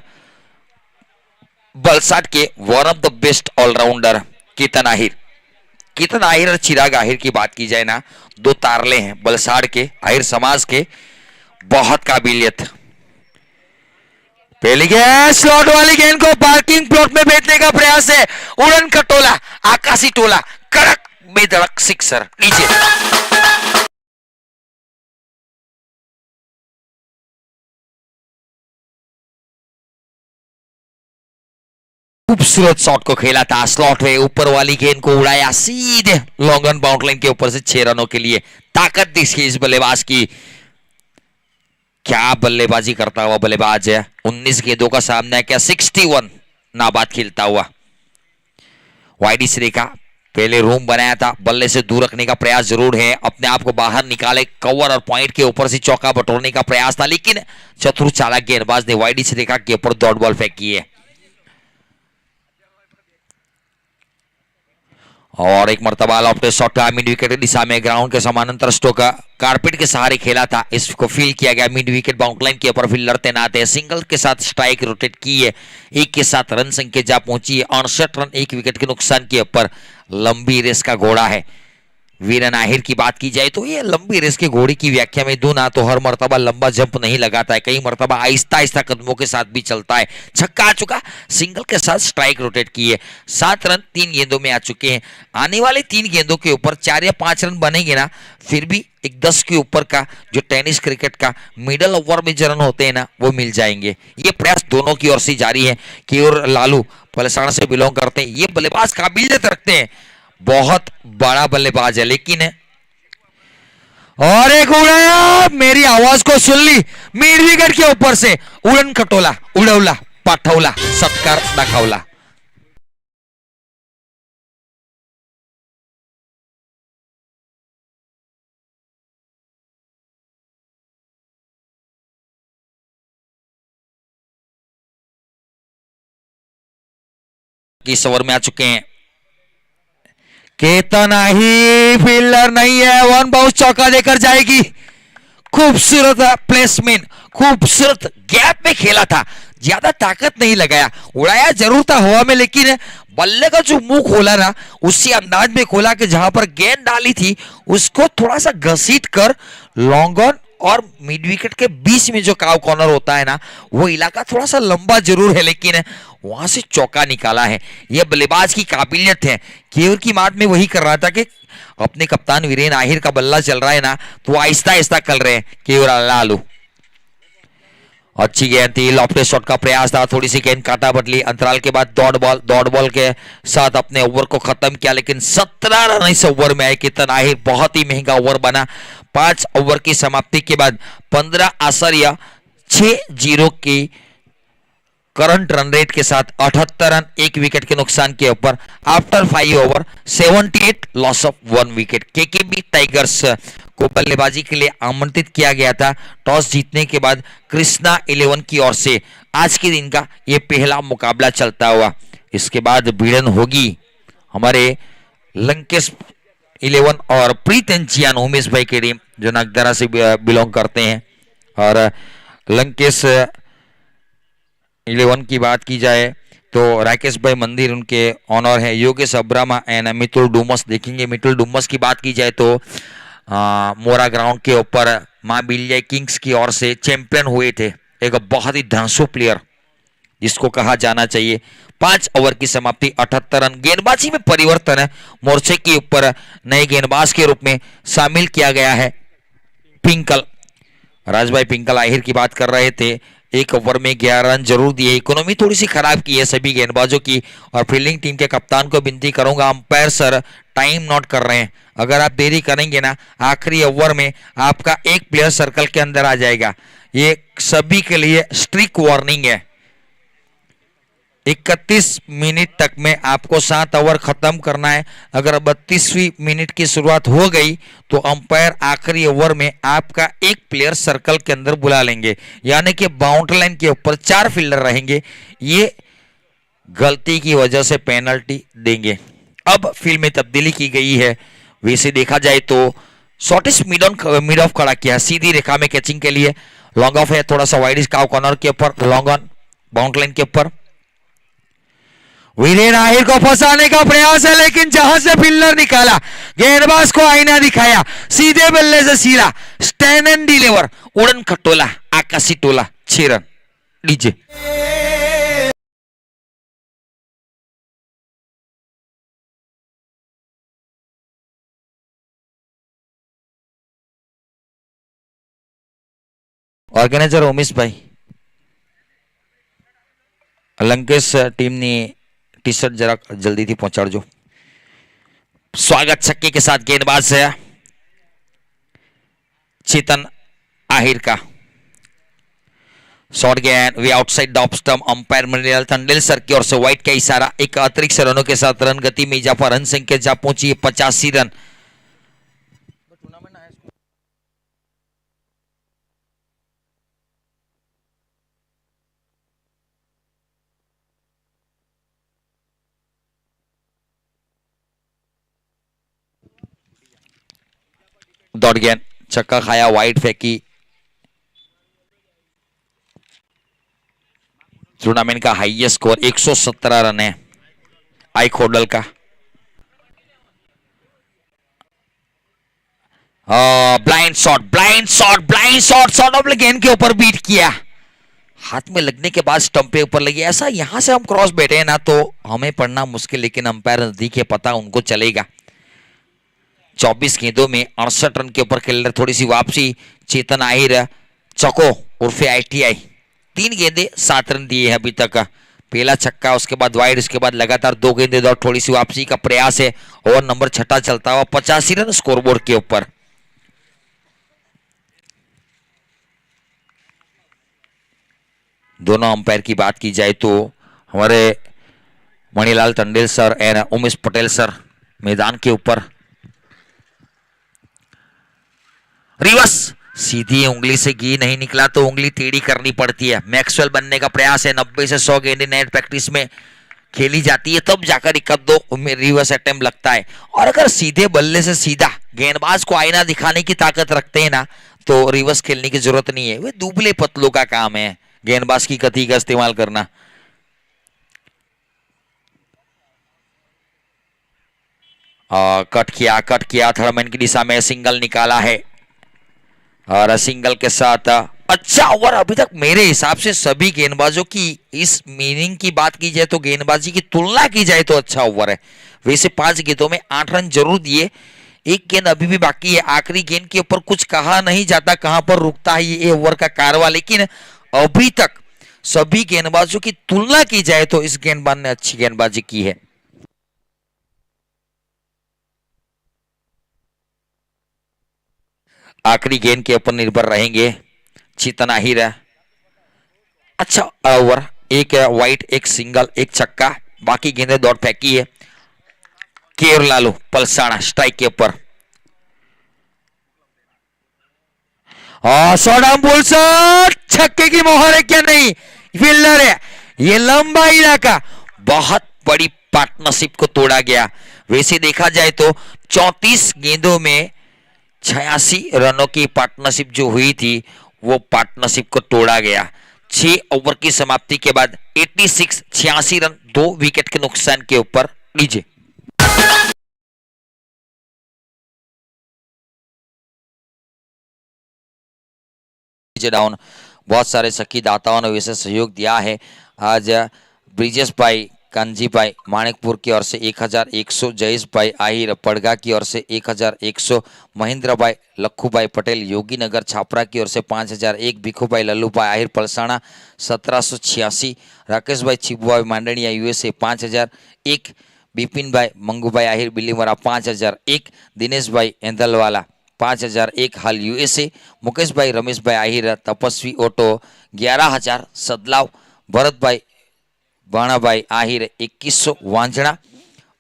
बलसाट के one of the best allrounder Ketan Ahir और चिराग आहिर की बात की जाए ना, 2 तारले हैं बलसाड़ के, आहिर समाज के, बहुत काबिलियत। पहली गेंद स्लॉट वाली गेंद को पार्किंग प्लॉट में भेजने का प्रयास है, उड़न खटोला आकाशी टोला कड़क बेधड़क सिक्सर नीचे। खूबसूरत शॉट को खेला था, स्लॉट में ऊपर वाली गेंद को उड़ाया सीधे लॉन्ग रन बाउंड लाइन के ऊपर से 6 रनों के लिए। ताकत दिखी इस बल्लेबाज की, क्या बल्लेबाजी करता हुआ बल्लेबाज है। 19 गेंदों का सामना क्या 61 नाबाद खेलता हुआ। वाइडी सिरे का पहले रूम बनाया था, बल्ले से दूर रखने का प्रयास जरूर है, अपने आप को बाहर निकाले कवर और पॉइंट के ऊपर से चौका बटोरने का प्रयास था, लेकिन चतुर चालाक गेंदबाज ने वाइडी सिरे का के ऊपर डॉट बॉल फेंकी है। और एक मर्तबा लॉफ्टेड शॉट का मिड विकेट की दिशा में ग्राउंड के समानांतर स्ट्रोक कारपेट के सहारे खेला था, इसको फील किया गया मिड विकेट बाउंड लाइन के ऊपर फील्डर तैनात है, सिंगल के साथ स्ट्राइक रोटेट की है, एक के साथ रन संख्या जा पहुंची है 68 रन 1 विकेट के नुकसान के ऊपर। लंबी रेस का घोड़ा है वीरेन आहिर की बात की जाए तो ये लंबी रेस के घोड़े की व्याख्या में दूं ना तो हर मर्तबा लंबा जंप नहीं लगाता है, कई मर्तबा आहिस्ता आहिस्ता कदमों के साथ भी चलता है। छक्का आ चुका, सिंगल के साथ स्ट्राइक रोटेट की है, 7 रन 3 गेंदों में आ चुके हैं। आने वाले 3 गेंदों के ऊपर 4 या 5 रन बनेंगे ना, फिर भी एक 10 के ऊपर का जो टेनिस क्रिकेट का मिडल ओवर में जो रन होते हैं ना वो मिल जाएंगे। ये प्रयास दोनों की ओर से जारी है। केयूर लालू पलसाण से बिलोंग करते हैं, ये बल्लेबाज काबिलियत रखते हैं, बहुत बड़ा बल्लेबाज है, लेकिन और एक उड़ाया, मेरी आवाज को सुन ली, मिड विकेट के ऊपर से उड़न खटोला उड़वला पाठवला सत्कार दाखवला। इस ओवर में आ चुके हैं केतन आहिर, फील्डर नहीं है, वन बाउंस चौका देकर जाएगी। खूबसूरत प्लेसमेंट, खूबसूरत गैप में खेला था, ज्यादा ताकत नहीं लगाया, उड़ाया जरूर था हवा में, लेकिन बल्ले का जो मुंह खोला ना उसी अंदाज में खोला कि जहां पर गेंद डाली थी उसको थोड़ा सा घसीट कर लॉन्ग ऑन और मिड विकेट के बीच में जो काव कॉर्नर होता है ना वो इलाका थोड़ा सा लंबा जरूर है, लेकिन वहां से चौका निकाला है। यह बल्लेबाज की काबिलियत है। केयूर की बात में वही कर रहा था कि अपने कप्तान वीरेन आहिर का बल्ला चल रहा है ना तो आहिस्ता आहिस्ता कर रहे हैं केयूर लालू। अच्छी गेंद थी, लॉफ्टेड शॉट का प्रयास था, थोड़ी सी गेंद काटा बदली, अंतराल के बाद डॉट बॉल के साथ अपने ओवर को खत्म किया, लेकिन 17 रन इस ओवर में आए केतन आहिर, बहुत ही महंगा ओवर बना। 5 ओवर की समाप्ति के बाद 15 आसारिया 6-0 की करंट रन रेट के साथ 78 रन 1 विकेट के नुकसान के ऊपर after 5 over 78 loss of 1 wicket. KKB Tigers को बल्लेबाजी के लिए आमंत्रित किया गया था। टॉस जीतने के बाद कृष्णा 11 की ओर से आज के दिन का यह पहला मुकाबला चलता हुआ, इसके बाद भिड़न होगी हमारे लंकेश 11 और प्रीत एंड जियान उमेश भाई की टीम जो नागदरा से बिलोंग करते हैं। और लंकेश 11 की बात की जाए तो राकेश भाई मंदिर उनके ऑनर है, योगेश अब्रामा एंड मितुल डुमस देखेंगे। मितुल डुमस की बात की जाए तो मोरा ग्राउंड के ऊपर मां बिलिया किंग्स की ओर से चैंपियन हुए थे, एक बहुत ही धांसू प्लेयर जिसको कहा जाना चाहिए। 5 ओवर की समाप्ति 78 रन। गेंदबाजी में परिवर्तन है, मोर्चे के ऊपर नए गेंदबाज के रूप में शामिल किया गया है ट्विंकल राजभाई पिंकल आहिर की बात कर रहे थे, एक ओवर में 11 रन जरूर दिए। इकोनॉमी थोड़ी सी खराब की है सभी गेंदबाजों की। और फील्डिंग टीम के कप्तान को विनती करूंगा, अंपायर सर टाइम नोट कर रहे हैं, अगर आप देरी करेंगे ना आखिरी ओवर में आपका एक प्लेयर सर्कल के अंदर आ जाएगा। ये सभी के लिए स्ट्रिक्ट वार्निंग है। 31 मिनट तक में आपको 7 ओवर खत्म करना है। अगर 32वीं मिनट की शुरुआत हो गई तो अंपायर आखिरी ओवर में आपका एक प्लेयर सर्कल के अंदर बुला लेंगे, यानी कि बाउंड्री लाइन के ऊपर 4 फील्डर रहेंगे। ये गलती की वजह से पेनल्टी देंगे। अब फील्ड में तब्दीली की गई है। वैसे देखा जाए तो शॉर्टेस्ट मिड ऑफ खड़ा किया, सीधी रेखा में कैचिंग के लिए। लॉन्ग ऑफ है, थोड़ा सा वाइड काव कॉर्नर के ऊपर, लॉन्ग ऑन बाउंड्री लाइन के ऊपर। वीरेन आहिर को फंसाने का प्रयास है, लेकिन जहां से फील्डर निकाला, गेंदबाज को आईना दिखाया, सीधे बल्ले से सीधा स्टैंड एंड डिलीवर, उड़न खटोला, आकाशी टोला, 6 रन लीजिए। ऑर्गेनाइजर उमेश भाई, लंकेश टीमनी टी शर्ट जरा जल्दी थी पहुंचाड़ो। स्वागत छक्के के साथ गेंदबाज है चेतन आहिर का। शॉर्ट गेंद way outside the off stump, umpire Manilal Tandel sir की ओर से व्हाइट का इशारा। एक अतिरिक्त रनों के साथ रन गति में इजाफा, रन संख्या जा पहुंची 85 रन। दौड़ गेंद छक्का खाया, वाइड फेंकी। टूर्नामेंट का हाईएस्ट स्कोर 117 रन है आई खोडल का। Blind shot, blind shot, blind shot, shot of गेंद के ऊपर बीट किया, हाथ में लगने के बाद स्टंप पे ऊपर लगी। ऐसा यहां से हम क्रॉस बैठे हैं ना तो हमें पढ़ना मुश्किल, लेकिन अंपायर नजदीक है, पता उनको चलेगा। 24 गेंदों में 68 रन के ऊपर खेल, थोड़ी सी वापसी। चेतन आहिर चको उर्फे ITI 3 गेंदे 7 रन दिए हैं अभी तक। पहला छक्का, उसके बाद वाइड, उसके बाद लगातार 2 गेंदे दौड़, थोड़ी सी वापसी का प्रयास है। ओवर नंबर 6 चलता हुआ 85 रन स्कोरबोर्ड के ऊपर। दोनों अंपायर की बात की जाए तो हमारे Manilal Tandel sir and Umesh Patel sir मैदान के ऊपर। रिवर्स, सीधी उंगली से घी नहीं निकला तो उंगली टेढ़ी करनी पड़ती है। मैक्सवेल बनने का प्रयास है। 90 से 100 गेंदें नेट प्रैक्टिस में खेली जाती है, तब जाकर 1-2 में रिवर्स अटेम्प्ट लगता है। और अगर सीधे बल्ले से सीधा गेंदबाज को आईना दिखाने की ताकत रखते हैं ना तो रिवर्स खेलने की जरूरत नहीं है। वे दुबले पतलों का काम है गेंदबाज की गति का इस्तेमाल करना। कट किया थर्ड मैन की दिशा में, सिंगल निकाला है। और सिंगल के साथ अच्छा ओवर अभी तक मेरे हिसाब से सभी गेंदबाजों की, इस मीनिंग की बात की जाए तो गेंदबाजी की तुलना की जाए तो अच्छा ओवर है। वैसे 5 गेंदों में 8 रन जरूर दिए, एक गेंद अभी भी बाकी है। आखिरी गेंद के ऊपर कुछ कहा नहीं जाता, कहां पर रुकता है ये ओवर का कारवा, लेकिन अभी तक सभी गेंदबाजों की तुलना की जाए तो इस गेंदबाज ने अच्छी गेंदबाजी की है। आखिरी गेंद के ऊपर निर्भर रहेंगे चेतन आहिर। अच्छा ओवर, एक वाइट, एक सिंगल, एक छक्का, बाकी गेंदें दौड़ फेंकी है। केर लालू पलसाना स्ट्राइक के ऊपर। बोल छक्के की मोहर है क्या? नहीं, फील्डर है। ये लंबा इलाका बहुत बड़ी पार्टनरशिप को तोड़ा गया। वैसे देखा जाए तो 34 गेंदों में 86 रनों की पार्टनरशिप जो हुई थी वो पार्टनरशिप को तोड़ा गया। 6 ओवर की समाप्ति के बाद 86 रन 2 विकेट के नुकसान के ऊपर। लीजिए डाउन। बहुत सारे सखी दाताओं ने वैसे सहयोग दिया है। आज ब्रिजेश भाई कांजी भाई माणिकपुर की ओर से 1100, जयेश भाई आहिर पड़गा की ओर से 1100, महेंद्र भाई लखू भाई पटेल योगीनगर छापरा की ओर से 5001, भिखू भाई लल्लू भाई आहिर पलसाणा 1786, राकेश भाई छिबुआ मांडणिया यूएसए 5001, बिपिन भाई मंगू भाई आहिर बिलीमोरा 5001, दिनेश भाई एंदलवाला 5001 हाल यूएसए, मुकेश भाई रमेश भाई आहिर तपस्वी ऑटो 11,000 सदलाव, भरत भाई बाणाभाई आहिर 2100 वांझणा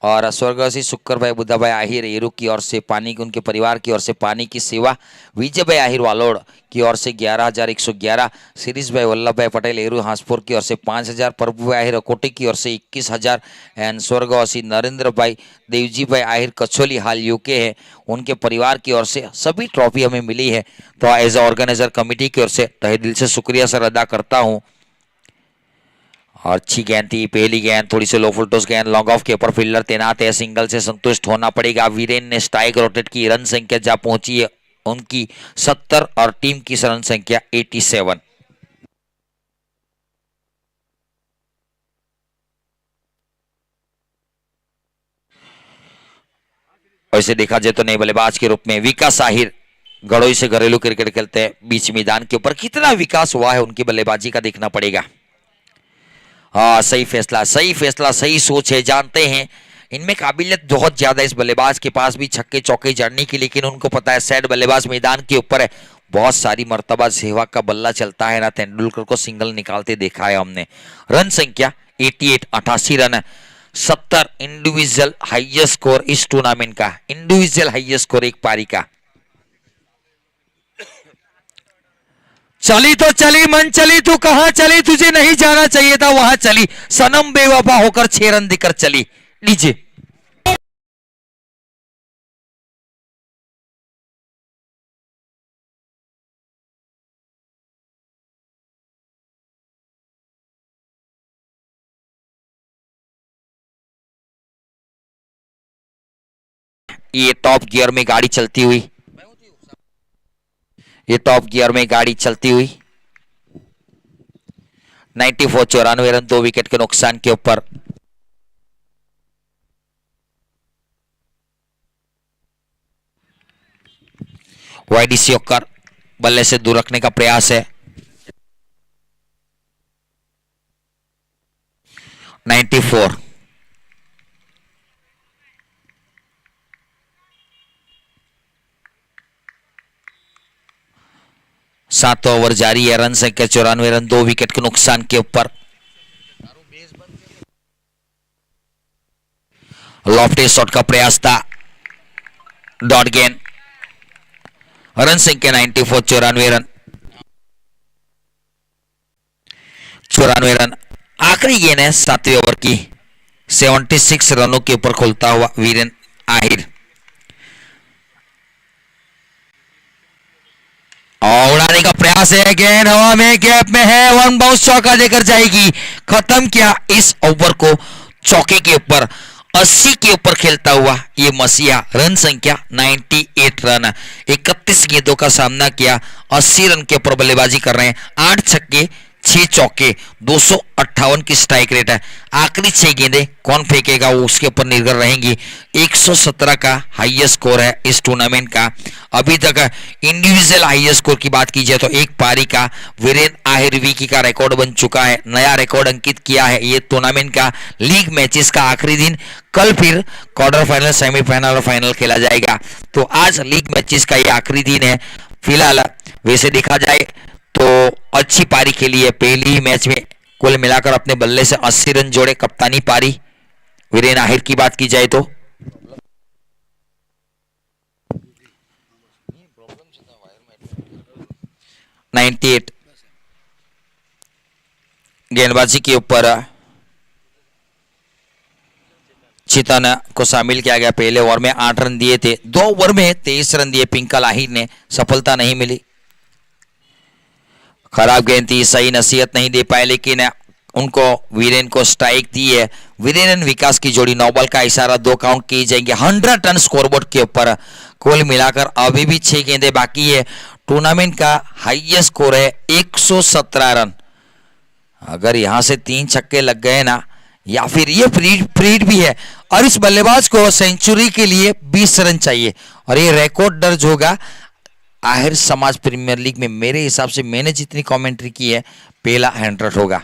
और स्वर्गवासी शुक्र भाई बुद्धा भाई आहिर एरू की ओर से पानी की उनके परिवार की ओर से पानी की सेवा, विजय भाई आहिर वालोड़ की ओर से 11,111, शिरीष भाई वल्लभ भाई पटेल एरू हांसपुर की ओर से 5,000, प्रभु भाई आहिर कोटी की ओर से 21,000 एंड स्वर्गवासी नरेंद्र भाई देवजी भाई आहिर कचौली हाल यूके है उनके परिवार की ओर से सभी ट्रॉफी हमें मिली है। तो एज ए ऑर्गेनाइजर कमेटी की ओर से तहे दिल से शुक्रिया सर अदा करता हूँ। और अच्छी गेंद थी, पहली गेंद थोड़ी सी लो फुलटॉस गेंद, लॉन्ग ऑफ के ऊपर फील्डर तैनात है, सिंगल से संतुष्ट होना पड़ेगा। वीरेन ने स्ट्राइक रोटेट की, रन संख्या जहां पहुंची है उनकी 70 और टीम की रन संख्या 87। वैसे देखा जाए तो नए बल्लेबाज के रूप में विकास आहिर गड़ोई से घरेलू क्रिकेट खेलते हैं, बीच मैदान के ऊपर कितना विकास हुआ है उनकी बल्लेबाजी का देखना पड़ेगा। हाँ सही फैसला, सही सोच है। जानते हैं इनमें काबिलियत बहुत ज्यादा इस बल्लेबाज के पास भी छक्के चौके जड़ने की, लेकिन उनको पता है सेट बल्लेबाज मैदान के ऊपर है। बहुत सारी मर्तबा सहवाग का बल्ला चलता है ना, तेंदुलकर को सिंगल निकालते देखा है हमने। रन संख्या 88, 88 रन, 70 इंडिविजुअल हाईएस्ट स्कोर इस टूर्नामेंट का, इंडिविजुअल हाईएस्ट स्कोर एक पारी का। चली तो चली मन चली, तू कहां चली, तुझे नहीं जाना चाहिए था वहां चली, सनम बेवफा होकर 6 रन देकर चली। लीजिए ये टॉप गियर में गाड़ी चलती हुई, ये टॉप गियर में गाड़ी चलती हुई 94, 94 रन 2 विकेट के नुकसान के ऊपर। वाईडीसी होकर बल्ले से दूर रखने का प्रयास है। 94 7 ओवर जारी है, रन संख्या 94 रन 2 विकेट के नुकसान के ऊपर। लॉफ्टी शॉट का प्रयास था, डॉट गेंद, रन संख्या 94, 94 रन, 94 रन। आखिरी गेंद है 7वें ओवर की, 76 रनों के ऊपर खोलता हुआ वीरेन आहिर। और उड़ाने का प्रयास है, गेंद हवा में गैप में है, वन बाउंस चौका देकर जाएगी। खत्म किया इस ओवर को चौके के ऊपर, 80 के ऊपर खेलता हुआ ये मसीहा। रन संख्या 98 रन, 31 गेंदों का सामना किया, 80 रन के ऊपर बल्लेबाजी कर रहे हैं। 8 छक्के 6 चौके, 258 की स्ट्राइक रेट है। आखिरी 6 गेंदें कौन फेंकेगा वो उसके ऊपर निर्भर रहेंगी। 117 का हाईएस्ट स्कोर है इस टूर्नामेंट का। अभी तक इंडिविजुअल हाईएस्ट स्कोर की बात की जाए तो एक पारी का वीरेन आहिर विकी का रिकॉर्ड बन चुका है, नया रिकॉर्ड अंकित किया है ये टूर्नामेंट का। लीग मैचेस का आखिरी दिन, कल फिर क्वार्टर फाइनल, सेमीफाइनल और फाइनल खेला जाएगा। तो आज लीग मैचेस का ये आखिरी दिन है फिलहाल। वैसे देखा जाए तो अच्छी पारी खेली है पहली ही मैच में, कुल मिलाकर अपने बल्ले से 80 रन जोड़े। कप्तानी पारी वीरेन आहिर की बात की जाए तो 98 गेंदबाजी के ऊपर चितन को शामिल किया गया। पहले ओवर में 8 रन दिए थे, 2 ओवर में 23 रन दिए पिंकल आहिर ने, सफलता नहीं मिली। खराब गेंद थी, सही नसीहत नहीं दे पाए, लेकिन उनको वीरेन को स्ट्राइक दी है। वीरेन एंड विकास की जोड़ी 9 बॉल का इशारा 2 काउंट किए जाएंगे। 100 रन स्कोरबोर्ड के ऊपर, कुल मिलाकर अभी भी 6 गेंदें बाकी है। टूर्नामेंट का हाईएस्ट स्कोर है 117 रन। अगर यहां से 3 छक्के लग गए ना, या फिर ये फ्रीड भी है। और इस बल्लेबाज को सेंचुरी के लिए 20 रन चाहिए और ये रिकॉर्ड दर्ज होगा आहिर समाज प्रीमियर लीग में। मेरे हिसाब से मैंने जितनी कमेंट्री की है पहला 100 होगा।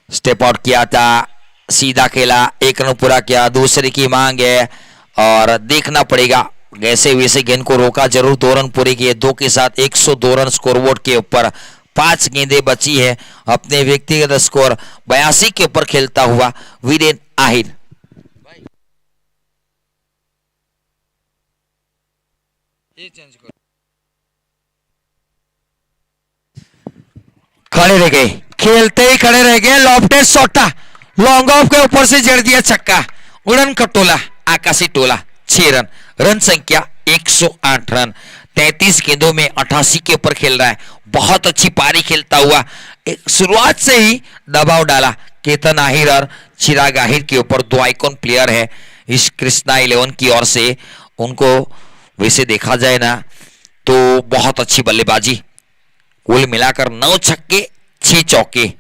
स्टेप आउट किया था, सीधा खेला, 1 रन पूरा किया, दूसरे की मांग है और देखना पड़ेगा वैसे वैसे गेंद को रोका जरूर। 2 रन पूरे किए, 2 के साथ 102 रन स्कोरबोर्ड के ऊपर। 5 गेंदें बची है, अपने व्यक्तिगत स्कोर 82 के ऊपर खेलता हुआ वीरेन आहिर। खड़े रह गए, खेलते ही खड़े रह गए। लॉफ्टेड शॉटा लॉन्ग ऑफ के ऊपर से जड़ दिया छक्का, उड़न का टोला, आकाशी टोला, 6 रन। रन संख्या 108 रन। 33 गेंदों में 88 के ऊपर खेल रहा है। बहुत अच्छी पारी खेलता हुआ शुरुआत से ही दबाव डाला केतन आहिर और चिराग आहिर के ऊपर। 2 आइकॉन प्लेयर है इस कृष्णा 11 की ओर से। उनको वैसे देखा जाए ना तो बहुत अच्छी बल्लेबाजी, कुल मिलाकर 9 छक्के 6 चौके,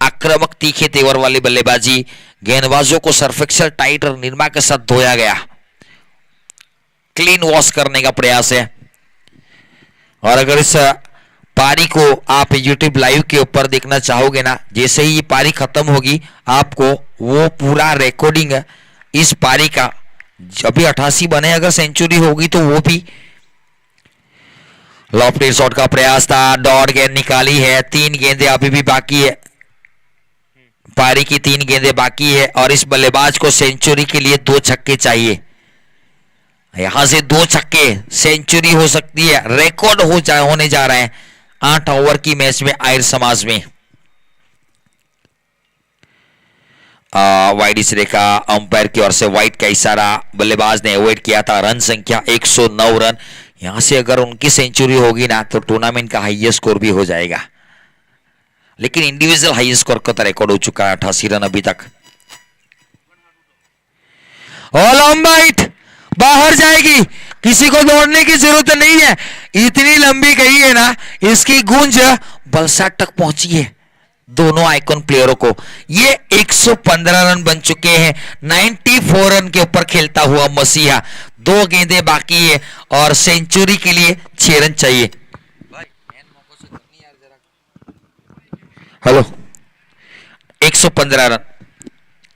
आक्रामक तीखे तेवर वाली बल्लेबाजी। गेंदबाजों को सर्फेक्सल टाइट और निर्मा के साथ धोया गया, क्लीन वॉश करने का प्रयास है। और अगर इस पारी को आप YouTube लाइव के ऊपर देखना चाहोगे ना, जैसे ही ये पारी खत्म होगी आपको वो पूरा रिकॉर्डिंग इस पारी का, जब भी 88 बने अगर सेंचुरी होगी तो वो भी। लॉफ्टेड शॉट का प्रयास था, डॉट गेंद निकाली है। 3 गेंदें अभी भी बाकी है, पारी की 3 गेंदें बाकी है और इस बल्लेबाज को सेंचुरी के लिए 2 छक्के चाहिए। यहां से 2 छक्के सेंचुरी हो सकती है, रिकॉर्ड होने जा रहे हैं 8 ओवर की मैच में आहिर समाज में। वाइड इस रेखा अंपायर की ओर से वाइड का इशारा बल्लेबाज ने अवॉइड किया था। रन संख्या 109 रन। यहां से अगर उनकी सेंचुरी होगी ना तो टूर्नामेंट का हाईएस्ट स्कोर भी हो जाएगा, लेकिन इंडिविजुअल हाईएस्ट स्कोर का रिकॉर्ड हो चुका है 88 रन अभी तक। ऑल ऑन बाइट बाहर जाएगी, किसी को दौड़ने की जरूरत नहीं है, इतनी लंबी गई है ना, इसकी गूंज बलसाट तक पहुंची है दोनों आइकॉन प्लेयरों को। ये 115 रन बन चुके हैं। 94 रन के ऊपर खेलता हुआ मसीहा। 2 गेंदें बाकी है और सेंचुरी के लिए 6 रन चाहिए। हेलो, 115 रन,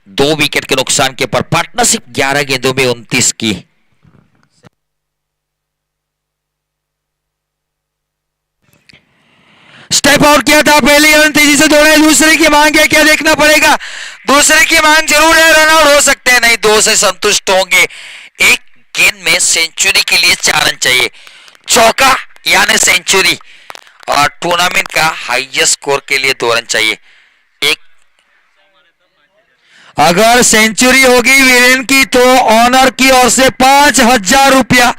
2 विकेट के नुकसान के ऊपर पार्टनरशिप 11 गेंदों में 29 की। स्टेप आउट किया था, पहले रन तेजी से दौड़े, दूसरे की मांग है, क्या देखना पड़ेगा। दूसरे की मांग जरूर है, रन आउट हो सकते हैं, नहीं 2 से संतुष्ट होंगे। 1 गेंद में सेंचुरी के लिए 4 रन चाहिए, चौका यानी सेंचुरी, और टूर्नामेंट का हाईएस्ट स्कोर के लिए 2 रन चाहिए। एक अगर सेंचुरी होगी वीरेन की तो ऑनर की ओर से 5,000 रुपया।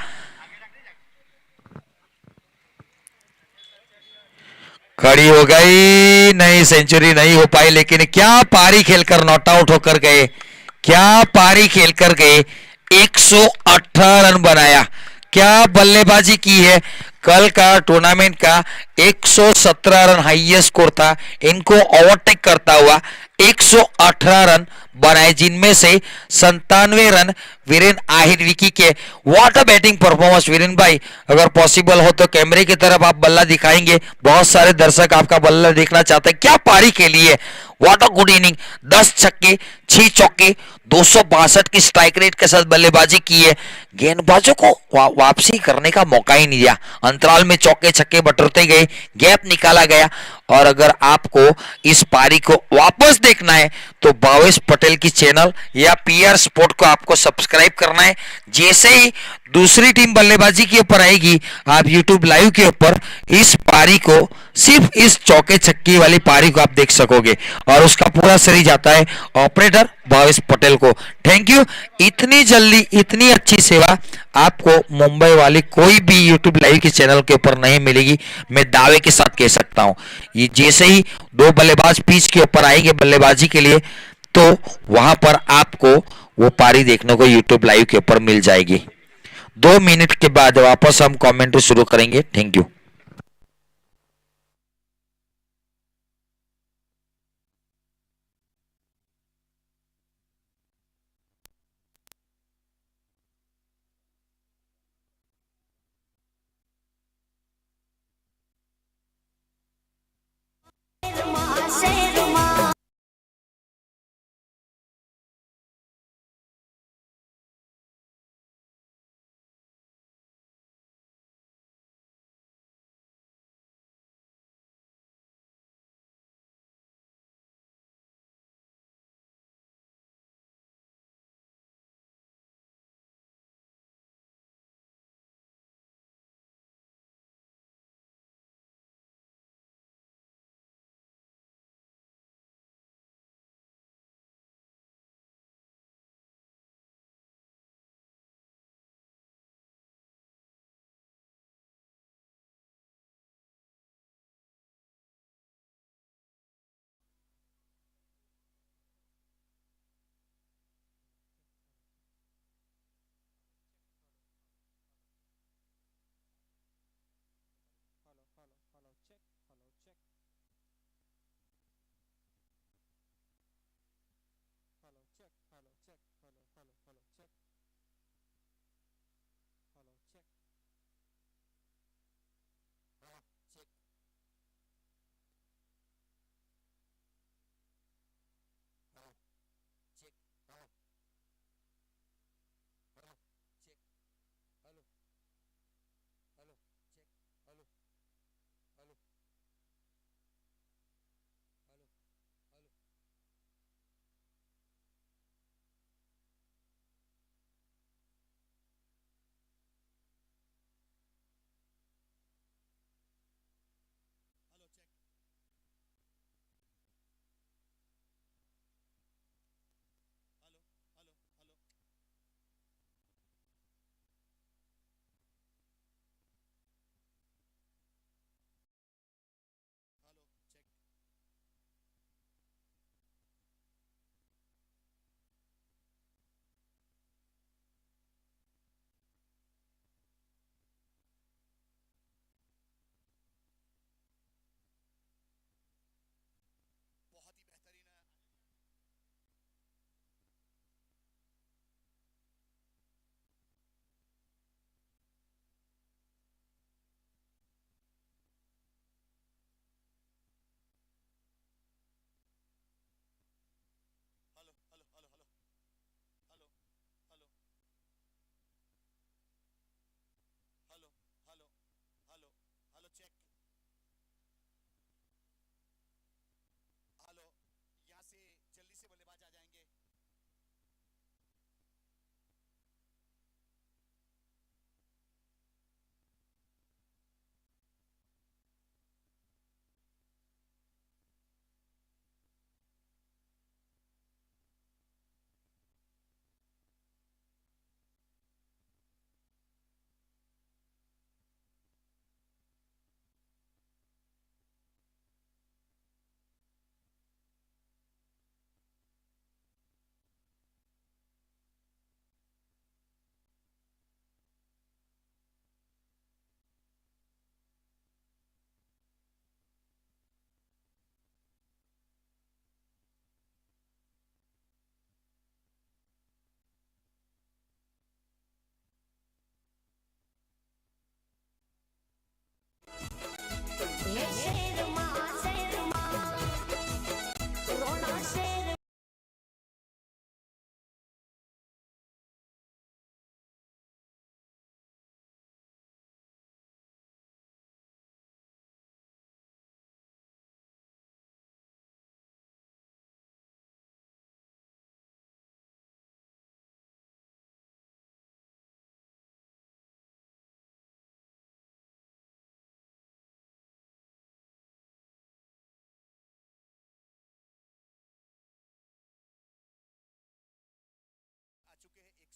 खड़ी हो गई, नहीं सेंचुरी नहीं हो पाई, लेकिन क्या पारी खेलकर नॉट आउट होकर गए, क्या पारी खेलकर गए। 118 रन बनाया, क्या बल्लेबाजी की है। कल का टूर्नामेंट का 117 रन हाईएस्ट स्कोर था, इनको ओवरटेक करता हुआ 118 रन बनाए, जिनमें से 97 रन वीरेन आहिर विकी के। What a batting performance Viren भाई, अगर पॉसिबल हो तो कैमरे की तरफ आप बल्ला दिखाएंगे, बहुत सारे दर्शक आपका बल्ला देखना चाहते हैं। क्या पारी खेली है, व्हाट अ गुड इनिंग। 10 छक्के 6 चौके, 262 की स्ट्राइक रेट के साथ बल्लेबाजी की है। गेंदबाजों को वापसी करने का मौका ही नहीं दिया, अंतराल में चौके छक्के बटोरते गए, गैप निकाला गया। और अगर आपको इस पारी को वापस देखना है तो भावेश पटेल की चैनल या पीआर स्पोर्ट को आपको सब्सक्राइब करना है। जैसे ही दूसरी टीम बल्लेबाजी के ऊपर आएगी आप YouTube लाइव के ऊपर इस पारी को, सिर्फ इस चौके छक्के वाली पारी को आप देख सकोगे, और उसका पूरा श्रेय जाता है ऑपरेटर भावेश पटेल को। Thank you. इतनी जल्दी इतनी अच्छी सेवा आपको मुंबई वाली कोई भी YouTube लाइव के चैनल के ऊपर नहीं मिलेगी, मैं दावे के साथ कह सकता हूं। ये जैसे ही 2 बल्लेबाज पिच के ऊपर आएंगे बल्लेबाजी के लिए तो वहां पर आपको वो पारी देखने को YouTube लाइव के ऊपर मिल जाएगी। 2 मिनट के बाद वापस हम कमेंट्री शुरू करेंगे। Thank you.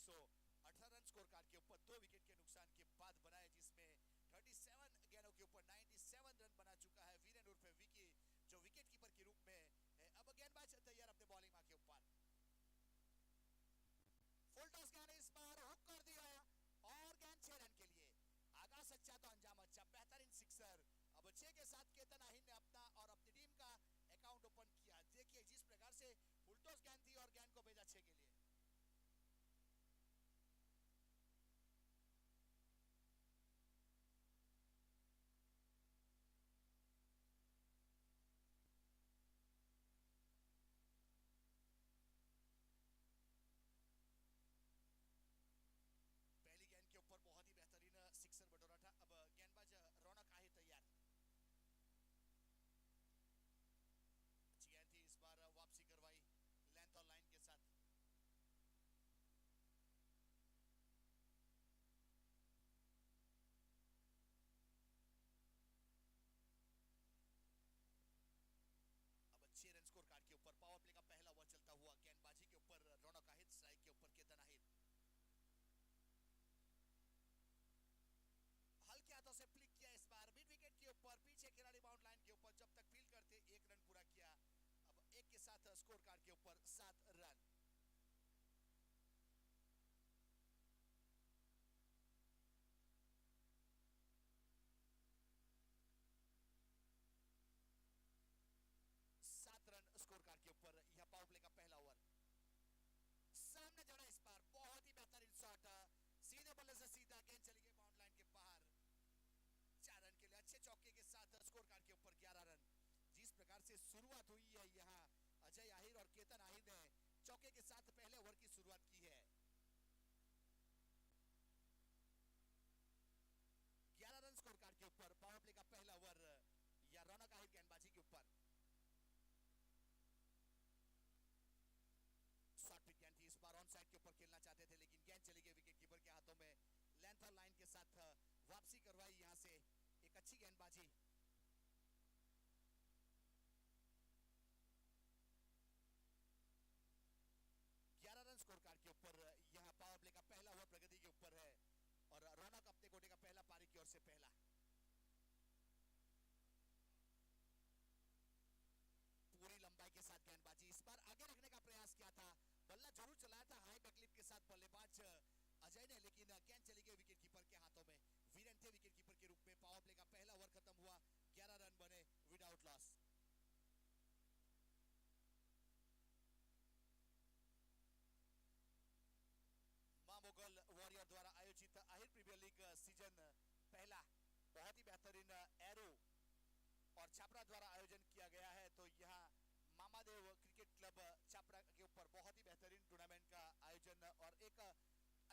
118 run score card के ऊपर 2 विकेट के नुकसान के बाद बनाए, जिसमें 37 गेंदों के ऊपर 97 रन बना चुका है वीरेन उर्फे विकी, जो विकेट कीपर के रूप में है। अब गेंदबाज तैयार अपने बॉलिंग मार के ऊपर। फुल टॉस गेंद इस बार हुक कर दिया और गेंद 6 रन के लिए। आगाज अच्छा तो अंजाम अच्छा, बेहतरीन सिक्सर। अब 6 के साथ केतन आहिर ने अपना और अपनी टीम का अकाउंट ओपन किया। देखिए जिस प्रकार से फुल टॉस गेंद थी और गेंद को भेजा 6 के लिए। पहली गेंद के ऊपर बहुत ही बेहतरीन सिक्सर बटोरा था। अब गेंदबाज रौनक आहिर तैयार। अच्छी गेंद थी, इस बार वापसी करवाई लेंथ और लाइन के साथ। अब 6 रन स्कोर कार्ड के ऊपर पावर प्ले का पहला ओवर चलता हुआ। गेंदबाजी के ऊपर रौनक आहिर, स्ट्राइक के ऊपर केतन आहिर। हल्के हाथों से फ्लिक किया इस बार मिड विकेट के ऊपर, पीछे खिलाड़ी बाउंड लाइन के ऊपर जब तक फील्ड करते 1 रन पूरा किया। अब 1 के साथ स्कोर कार्ड के ऊपर 7 रन। स्कोर कार्ड के ऊपर यह पावर प्ले का पहला ओवर। सामने जड़ा इस बार बहुत ही बेहतरीन शॉट, सीधे बल्ले से सीधा गेंद चली गई बाउंड लाइन के बाहर। 4 रन के लिए अच्छे चौके के साथ स्कोर कार्ड के ऊपर 11 रन। जिस प्रकार से शुरुआत हुई है यहाँ अजय आहिर और केतन आहिर ने चौके के साथ पहले ओवर की शुरुआत की है। 11 रन स्कोर कार्ड के ऊपर पावर प्ले का पहला ओवर या रौनक आहिर गेंदबाजी के ऊपर। शॉट पिच गेंद थी, इस बार ऑन साइड के ऊपर खेलना चाहते थे लेकिन गेंद चली गई विकेट कीपर के हाथों में। लेंथ और लाइन के साथ वापसी करवाई यहां से, एक अच्छी गेंदबाजी। रन स्कोर कार्ड के ऊपर यहां पावर प्ले का पहला ओवर प्रगति के ऊपर है और रौनक अपने कोटे का पहला पारी की ओर से पहला। पूरी लंबाई के साथ गेंदबाजी, इस बार आगे रखने का प्रयास किया था, बल्ला जरूर चलाया था हाई बैकलिप के साथ बल्लेबाज अजय ने, लेकिन गेंद चली गई विकेट कीपर के हाथों में। वीरेन थे विकेट कीपर के रूप में। पावर प्ले का पहला ओवर खत्म हुआ, 11 रन बने विदाउट लॉस। मुगल वॉरियर द्वारा आयोजित आहिर प्रीमियर लीग सीजन पहला बहुत ही बेहतरीन एरो और छापरा द्वारा आयोजन किया गया है। तो यहाँ मामादेव क्रिकेट क्लब छापरा के ऊपर बहुत ही बेहतरीन टूर्नामेंट का आयोजन और एक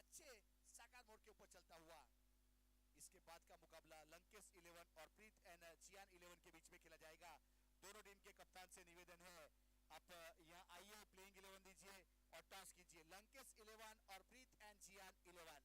अच्छे साकार मोड़ के ऊपर चलता हुआ। इसके बाद का मुकाबला लंकेश 11 और प्रीत एंड जियान 11 के बीच में खेला जाएगा। दोनों टीम के कप्तान से निवेदन है, आप यहाँ आइए, प्लेइंग 11 दीजिए और टॉस कीजिए। लंकेश 11 और प्रीत एंड जियान 11।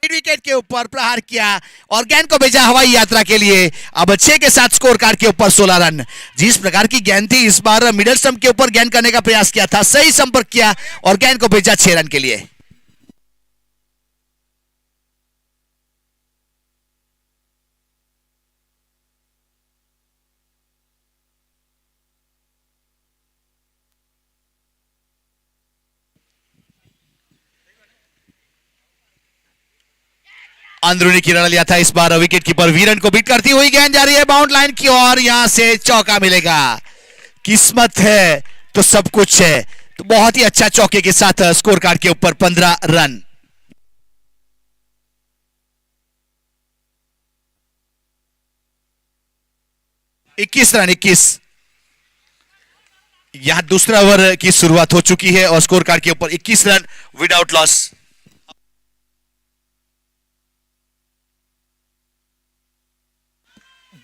मिड विकेट के ऊपर प्रहार किया और गेंद को भेजा हवाई यात्रा के लिए। अब 6 के साथ स्कोर कार्ड के ऊपर 16 रन। जिस प्रकार की गेंद थी, इस बार मिडल स्टंप के ऊपर गेंद करने का प्रयास किया था, सही संपर्क किया और गेंद को भेजा 6 रन के लिए। अंदरूनी किरण लिया था, इस बार विकेट कीपर वीरन को बीट करती हुई गेंद जा रही है बाउंड लाइन की ओर, यहां से चौका मिलेगा। किस्मत है तो सब कुछ है। तो बहुत ही अच्छा चौके के साथ स्कोर कार्ड के ऊपर 15 रन। इक्कीस रन 21। यहां दूसरा ओवर की शुरुआत हो चुकी है और स्कोर कार्ड के ऊपर 21 रन विदाउट लॉस।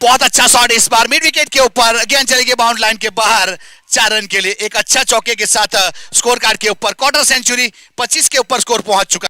बहुत अच्छा शॉट इस बार मिड विकेट के ऊपर, गेंद चली गई बाउंड लाइन के बाहर। 4 रन के लिए एक अच्छा चौके के साथ स्कोर कार्ड के ऊपर क्वार्टर सेंचुरी 25 के ऊपर स्कोर पहुंच चुका।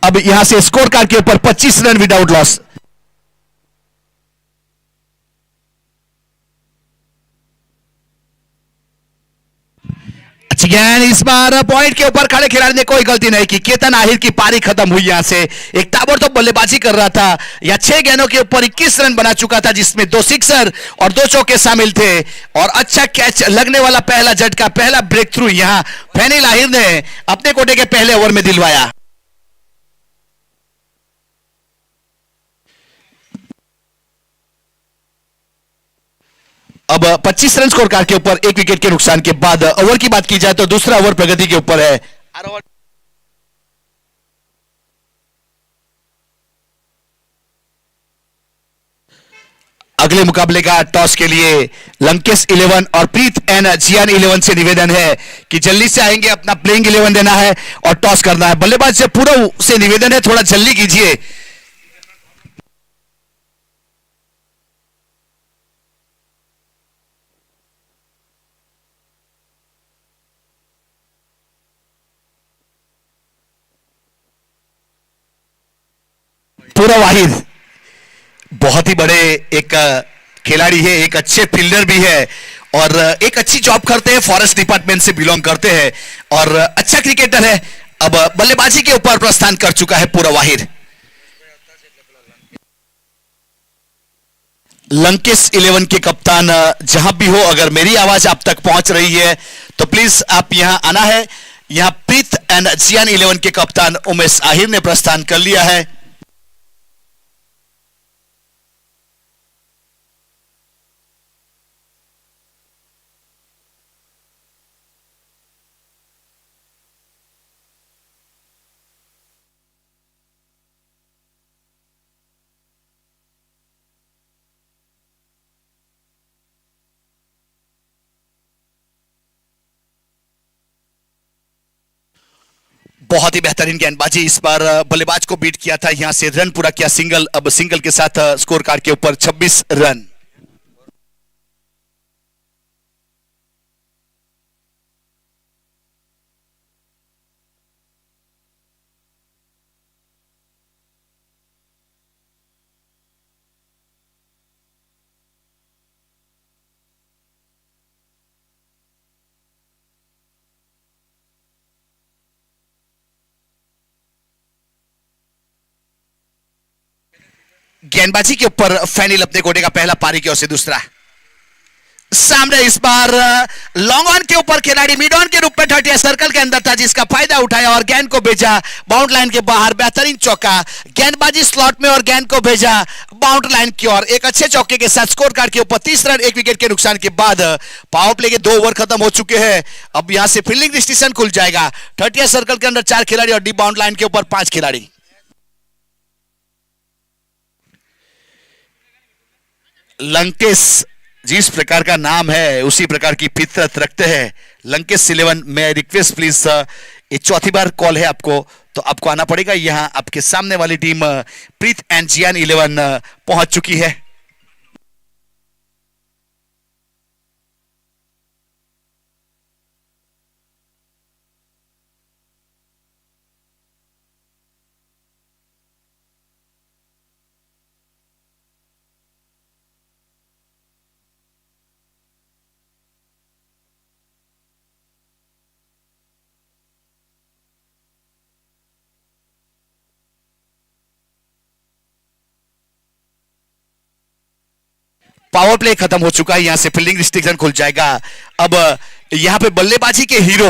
अब यहां से स्कोर कार्ड के ऊपर 25 रन विदाउट लॉस। अच्छी गेंद, इस बार पॉइंट के ऊपर खड़े खिलाड़ी ने कोई गलती नहीं की। केतन आहिर की पारी खत्म हुई। यहां से एक ताबड़तोड़ बल्लेबाजी कर रहा था। या 6 गेंदों के ऊपर 21 रन बना चुका था, जिसमें 2 सिक्सर और 2 चौके शामिल थे। और अच्छा कैच लगने वाला पहला झटका, पहला ब्रेक थ्रू यहां फैनिल आहिर ने अपने कोटे के पहले ओवर में दिलवाया। अब 25 रन स्कोर कार्ड के ऊपर 1 विकेट के नुकसान के बाद ओवर की बात की जाए तो दूसरा ओवर प्रगति के ऊपर है। अगले मुकाबले का टॉस के लिए लंकेश 11 और प्रीत एंड जियान 11 से निवेदन है कि जल्दी से आएंगे, अपना प्लेइंग 11 देना है और टॉस करना है। बल्लेबाज से पूरा से निवेदन है, थोड़ा जल्दी कीजिए। पूरा वाहिद बहुत ही बड़े एक खिलाड़ी है, एक अच्छे फील्डर भी है और एक अच्छी जॉब करते हैं, फॉरेस्ट डिपार्टमेंट से बिलोंग करते हैं और अच्छा क्रिकेटर है। अब बल्लेबाजी के ऊपर प्रस्थान कर चुका है पूरा वाहिद। लंकेश 11 के कप्तान जहां भी हो, अगर मेरी आवाज आप तक पहुंच रही है तो प्लीज आप यहां आना है। यहां प्रीत एंड जियान 11 के कप्तान उमेश आहिर ने प्रस्थान कर लिया है। बहुत ही बेहतरीन गेंदबाजी, इस बार बल्लेबाज को बीट किया था, यहां से रन पूरा किया सिंगल। अब सिंगल के साथ स्कोर कार्ड के ऊपर 26 रन। गेंदबाजी के ऊपर फैनिल अपने कोटे का पहला, पारी की ओर से दूसरा। सामने इस बार लॉन्ग ऑन के ऊपर खिलाड़ी मिड ऑन के रूप में 30 सर्कल के अंदर था, जिसका फायदा उठाया और गेंद को भेजा बाउंड लाइन के बाहर। बेहतरीन चौका, गेंदबाजी स्लॉट में और गेंद को भेजा बाउंड लाइन की ओर। एक अच्छे चौके के साथ स्कोर कार्ड के ऊपर 30 रन 1 विकेट के नुकसान के बाद पावर प्ले के 2 ओवर खत्म हो चुके हैं। अब यहां से फील्डिंग डिस्टेंस खुल जाएगा। 30 सर्कल के अंदर 4 खिलाड़ी और डी बाउंड लाइन के ऊपर 5 खिलाड़ी। लंकेश जिस प्रकार का नाम है उसी प्रकार की फितरत रखते हैं। लंकेश 11, मैं रिक्वेस्ट प्लीज, ये चौथी बार कॉल है आपको, तो आपको आना पड़ेगा। यहां आपके सामने वाली टीम प्रीत एंड जियान 11 पहुंच चुकी है। पावर प्ले खत्म हो चुका है, यहां से फील्डिंग रिस्ट्रिक्शन खुल जाएगा। अब यहां पे बल्लेबाजी के हीरो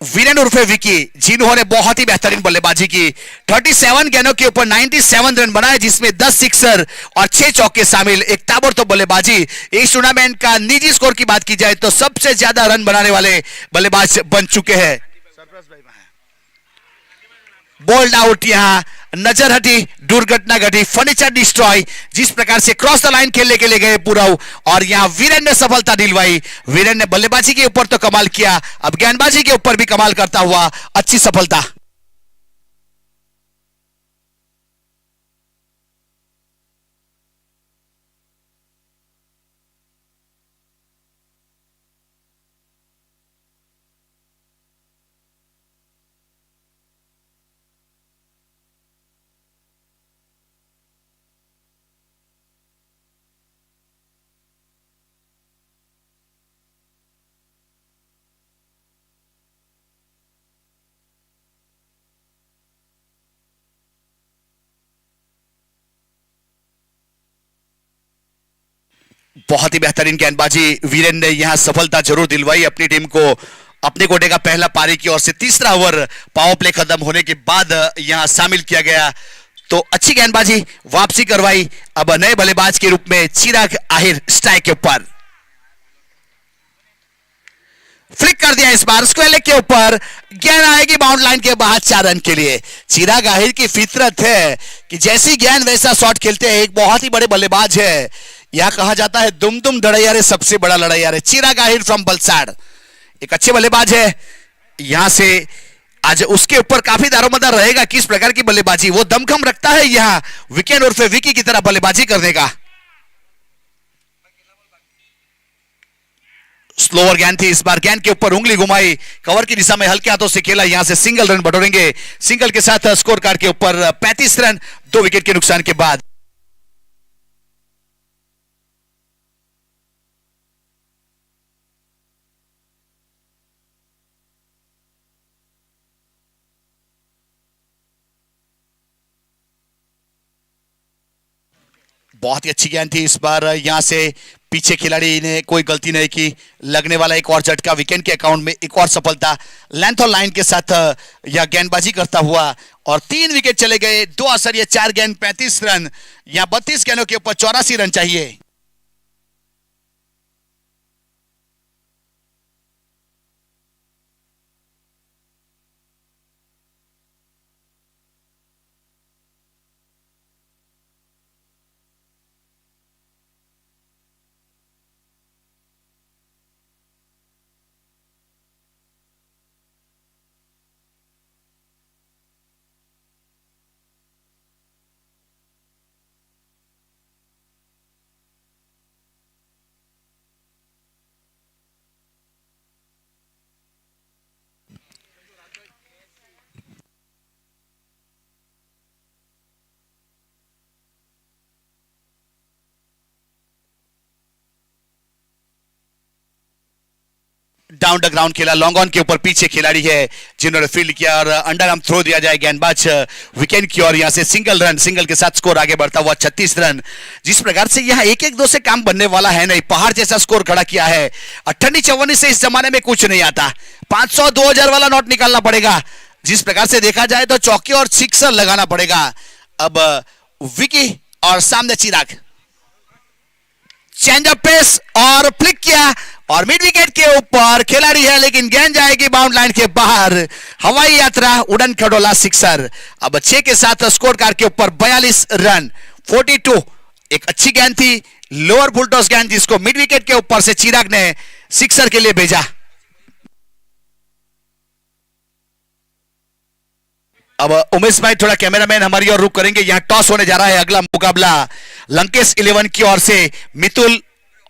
वीरेन उर्फे विकी, जिन्होंने बहुत ही बेहतरीन बल्लेबाजी की। 37 गेंदों के ऊपर 97 रन बनाए, जिसमें 10 सिक्सर और 6 चौके शामिल। एक ताबड़तोड़ बल्लेबाजी। इस टूर्नामेंट का निजी स्कोर की बात की जाए तो सबसे ज्यादा रन बनाने वाले बल्लेबाज बन चुके हैं। बोल्ड आउट, यहां नजर हटी, दुर्घटना घटी, फर्नीचर डिस्ट्रॉय। जिस प्रकार से क्रॉस द लाइन खेलने के लिए गए पूरा, और यहां वीरेन ने सफलता दिलवाई। वीरेन ने बल्लेबाजी के ऊपर तो कमाल किया, अब गेंदबाजी के ऊपर भी कमाल करता हुआ अच्छी सफलता। बहुत ही बेहतरीन गेंदबाजी वीरेन ने यहां सफलता जरूर दिलवाई अपनी टीम को। अपने कोटे का पहला पारी की ओर से तीसरा ओवर पावर प्ले खत्म होने के बाद यहां शामिल किया गया, तो अच्छी गेंदबाजी वापसी करवाई। अब नए बल्लेबाज के रूप में चिराग आहिर स्ट्राइक के ऊपर फ्लिक कर दिया, इस बार स्क्वायर लेग के ऊपर गेंद आएगी बाउंड लाइन के बाहर 4 रन के लिए। चिराग आहिर की फितरत है कि जैसी गेंद वैसा शॉट खेलते हैं, एक बहुत ही बड़े बल्लेबाज है। यह कहा जाता है दुम दुम धड़ैया रे सबसे बड़ा लड़ैया रे। चिराग आहिर फ्रॉम बलसाड़ एक अच्छे बल्लेबाज है। यहां से आज उसके ऊपर काफी दारोमदार रहेगा किस प्रकार की बल्लेबाजी, वो दमखम रखता है यहां विकेट और फिर विकी की तरह बल्लेबाजी करने का। स्लोअर गेंद थी, इस बार गेंद के ऊपर उंगली घुमाई, कवर की दिशा में हल्के हाथों से खेला, यहां से सिंगल रन बटोरेंगे। सिंगल के साथ स्कोर कार्ड के ऊपर 35 रन 2 विकेट के नुकसान के बाद। बहुत ही अच्छी गेंद थी इस बार, यहां से पीछे खिलाड़ी ने कोई गलती नहीं की, लगने वाला एक और झटका, विकेट के अकाउंट में एक और सफलता लेंथ और लाइन के साथ यह गेंदबाजी करता हुआ, और 3 विकेट चले गए। 2 असरिये 4 गेंद 35 रन, यहां 32 गेंदों के ऊपर 84 रन चाहिए। डाउन द ग्राउंड खेला, लॉन्ग ऑन के ऊपर पीछे खिलाड़ी है जिन्होंने फील्ड किया और अंडर आर्म थ्रो दिया जाए गेंदबाज विकेट की ओर। यहां से सिंगल रन, सिंगल के साथ स्कोर आगे बढ़ता हुआ 36 रन। जिस प्रकार से यहां 1-1-2 से काम बनने वाला है नहीं, पहाड़ जैसा स्कोर खड़ा किया है। 58-54 से इस जमाने में कुछ नहीं आता, 500 2000 वाला नोट निकालना पड़ेगा। जिस प्रकार से देखा जाए तो चौके और सिक्सर लगाना पड़ेगा। अब विकी और सामने चिराग, चेंज ऑफ पेस और फ्लिक किया और मिड विकेट के ऊपर खिलाड़ी है, लेकिन गेंद जाएगी बाउंड लाइन के बाहर। हवाई यात्रा उड़न खडोला सिक्सर। अब 6 के साथ स्कोर कार्ड के ऊपर 42 रन 42। एक अच्छी गेंद थी, लोअर फुलटॉस गेंद, जिसको मिड विकेट के ऊपर से चिराग ने सिक्सर के लिए भेजा। अब उमेश भाई थोड़ा कैमरामैन हमारी ओर रुक करेंगे। यहां टॉस होने जा रहा है। अगला मुकाबला लंकेश 11 की ओर से मितुल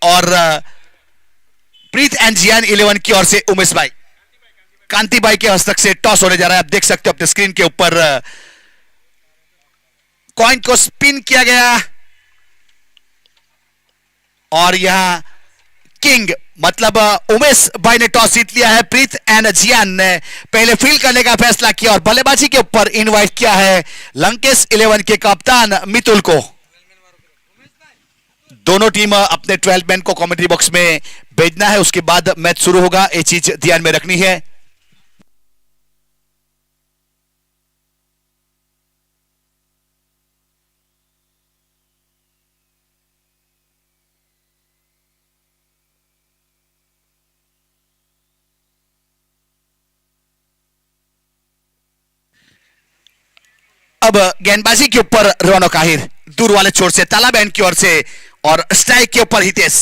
और प्रीत एंड जियान 11 की ओर से उमेश भाई, कांति भाई के हस्तक से टॉस होने जा रहा है। आप देख सकते हो अपने स्क्रीन के ऊपर कॉइन को स्पिन किया गया और यहां किंग मतलब उमेश भाई ने टॉस जीत लिया है। प्रीत एंड जियान ने पहले फील्ड करने का फैसला किया और बल्लेबाजी के ऊपर इनवाइट किया है लंकेश 11 के कप्तान मितुल को। दोनों टीम अपने 12 मैन को कमेंट्री बॉक्स में भेजना है, उसके बाद मैच शुरू होगा, ये चीज ध्यान में रखनी है। अब गेंदबाजी के ऊपर रौनक आहिर, दूर वाले छोर से तालाब एंड की ओर से, और स्ट्राइक के ऊपर हितेश।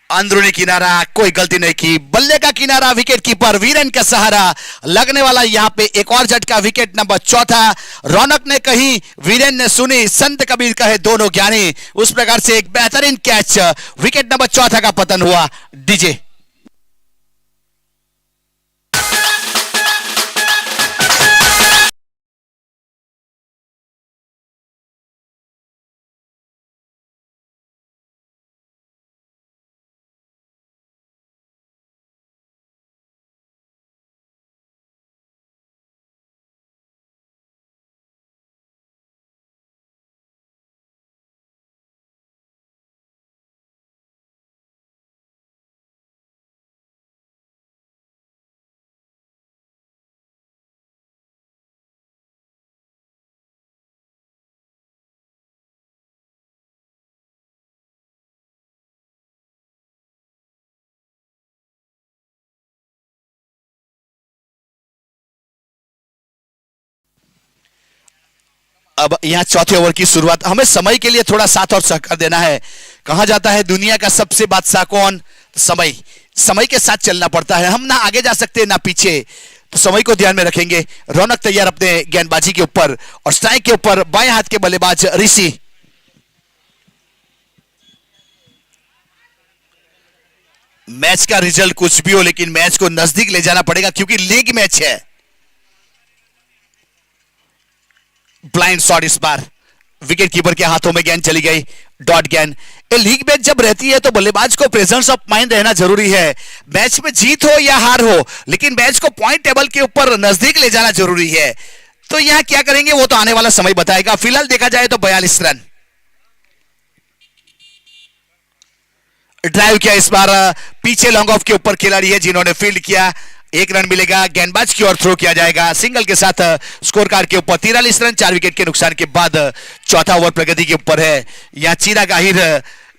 अंदरूनी किनारा, कोई गलती नहीं की, बल्ले का किनारा, विकेट कीपर वीरेन का सहारा, लगने वाला यहां पे एक और झटका, विकेट नंबर 4। रौनक ने कही, वीरेन ने सुनी, संत कबीर कहे दोनों ज्ञानी। उस प्रकार से एक बेहतरीन कैच, विकेट नंबर 4 का पतन हुआ। डीजे अब यहाँ चौथे ओवर की शुरुआत, हमें समय के लिए थोड़ा साथ और सहकार देना है। कहा जाता है दुनिया का सबसे बादशाह कौन? समय। समय के साथ चलना पड़ता है, हम ना आगे जा सकते ना पीछे, तो समय को ध्यान में रखेंगे। रौनक तैयार अपने गेंदबाजी के ऊपर और स्ट्राइक के ऊपर बाएं हाथ के बल्लेबाज ऋषि। मैच का रिजल्ट कुछ भी हो, लेकिन मैच को नजदीक ले जाना पड़ेगा क्योंकि लीग मैच है। ब्लाइंड शॉट, इस बार विकेट कीपर के हाथों में गेंद चली गई, डॉट गेंद। लीग मैच जब रहती है तो बल्लेबाज को प्रेजेंस ऑफ माइंड रहना जरूरी है। मैच में जीत हो या हार हो, लेकिन मैच को पॉइंट टेबल के ऊपर नजदीक ले जाना जरूरी है। तो यहां क्या करेंगे वो तो आने वाला समय बताएगा। फिलहाल देखा जाए तो 42 रन। ड्राइव किया इस बार, पीछे लॉन्ग ऑफ के ऊपर खिलाड़ी है जिन्होंने फील्ड किया। 1 रन मिलेगा, गेंदबाज की ओर थ्रो किया जाएगा। सिंगल के साथ स्कोर कार्ड के ऊपर 43 रन 4 विकेट के नुकसान के बाद चौथा ओवर प्रगति के ऊपर है। यहां चिराग आहिर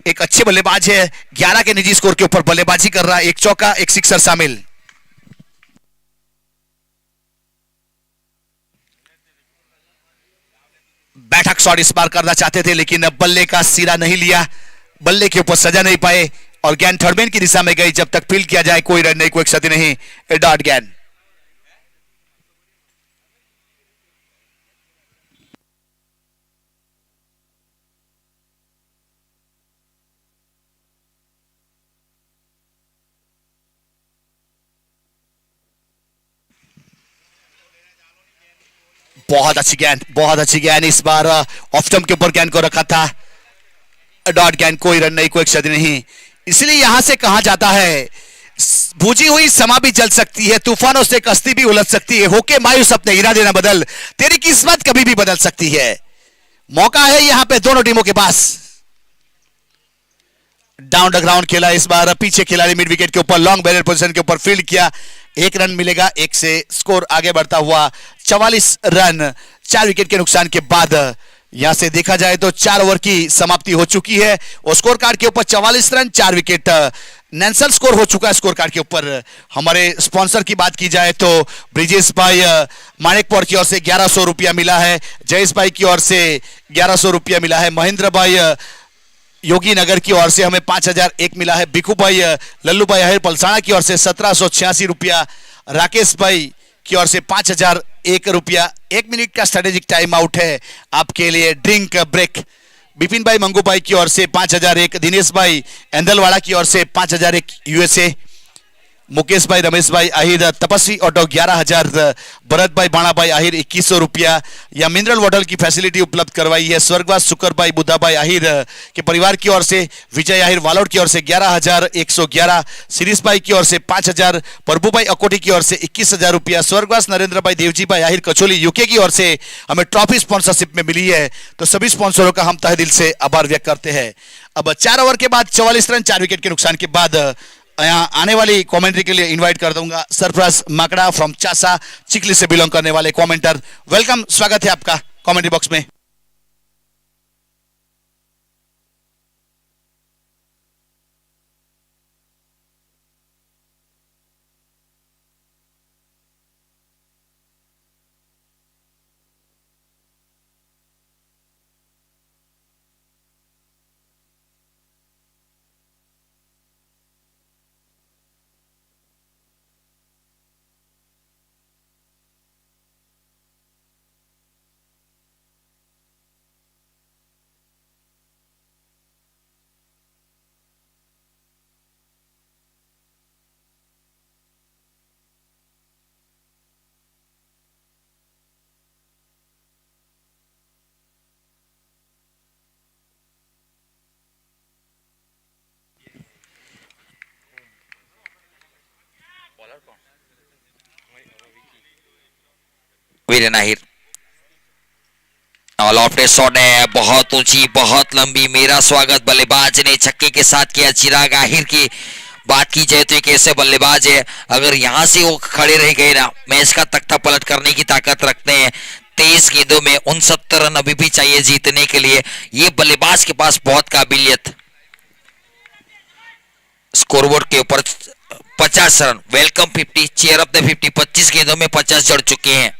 एक अच्छे बल्लेबाज है, 11 के निजी स्कोर के ऊपर बल्लेबाजी कर रहा है। 1 चौका 1 सिक्सर शामिल। बैठक शॉट इस बार करना चाहते थे लेकिन बल्ले का सिरा नहीं लिया, बल्ले के ऊपर सजा नहीं पाए और गेंद थर्ड मैन की दिशा में गई। जब तक फील्ड किया जाए कोई रन नहीं, कोई क्षति नहीं, डॉट गेंद। बहुत अच्छी गेंद, बहुत अच्छी गेंद। इस बार ऑफ स्टंप के ऊपर गेंद को रखा था, डॉट गेंद, कोई रन नहीं, कोई क्षति नहीं। इसलिए यहां से कहा जाता है बूझी हुई समा भी जल सकती है, तूफानों से कश्ती भी उलझ सकती है, होके मायूस अपने इरादे न बदल, तेरी किस्मत कभी भी बदल सकती है। मौका है यहां पे दोनों टीमों के पास। डाउन द ग्राउंड खेला इस बार, पीछे खिलाड़ी मिड विकेट के ऊपर लॉन्ग बैरियर पोजीशन के ऊपर फील्ड किया। 1 रन मिलेगा, 1 से स्कोर आगे बढ़ता हुआ 44 रन 4 विकेट के नुकसान के बाद। यहां से देखा जाए तो 4 ओवर की समाप्ति हो चुकी है और स्कोर कार्ड के ऊपर 44 रन 4 विकेट नेशनल स्कोर हो चुका है। स्कोर कार्ड के ऊपर हमारे स्पॉन्सर की बात की जाए तो ब्रिजेश भाई मानिकपुर की ओर से 1100 रुपया मिला है, जयेश भाई की ओर से 1100 रुपया मिला है, महेंद्र भाई योगी नगर की ओर से हमें 5001 मिला है, भिखू भाई लल्लू भाई अहिर पलसाना की ओर से 1786 रुपया, राकेश भाई की ओर से 5001 रुपया। 1 मिनट का स्ट्रेटेजिक टाइम आउट है आपके लिए, ड्रिंक ब्रेक। बिपिन भाई मंगू भाई की ओर से 5001, दिनेश भाई एंदलवाड़ा की ओर से 5001 यूएसए, मुकेश भाई रमेश भाई आहिर तपस्वी ऑटो 11,000, भरत भाई बाणा भाई आहिर 2100 रुपया। या मिनरल वाटर की फैसिलिटी उपलब्ध करवाई है स्वर्गवास शुक्र भाई बुद्धा भाई आहिर के परिवार की ओर से, विजय आहिर वालोड की ओर से 11,111, शिरीष भाई की ओर से 5,000, प्रभु भाई अकोटी की ओर से 21,000 रुपया, स्वर्गवास नरेंद्र भाई देवजी भाई आहिर कचोली यूके की ओर से हमें ट्रॉफी स्पॉन्सरशिप में मिली है। तो सभी स्पॉन्सरों का हम तहे दिल से आभार व्यक्त करते हैं। अब 4 ओवर के बाद 44 रन 4 विकेट के नुकसान के बाद यहाँ आने वाली कमेंट्री के लिए इनवाइट कर दूंगा सरफराज माकड़ा फ्रॉम चासा चिकली से बिलोंग करने वाले कमेंटर। वेलकम, स्वागत है आपका कमेंट्री बॉक्स में। वीरेन आहिर लॉफ्टेड शॉट है, बहुत ऊंची बहुत लंबी। मेरा स्वागत बल्लेबाज ने छक्के के साथ किया। चिराग आहिर की बात की जाए तो एक ऐसे बल्लेबाज है, अगर यहां से वो खड़े रह गए ना, मैच का तख्ता पलट करने की ताकत रखते हैं। 23 गेंदों में 69 रन अभी भी चाहिए जीतने के लिए। ये बल्लेबाज के पास बहुत काबिलियत। स्कोरबोर्ड के ऊपर 50 run, welcome 50, cheer up the 50, 25 गेंदों में 50 जड़ चुके हैं।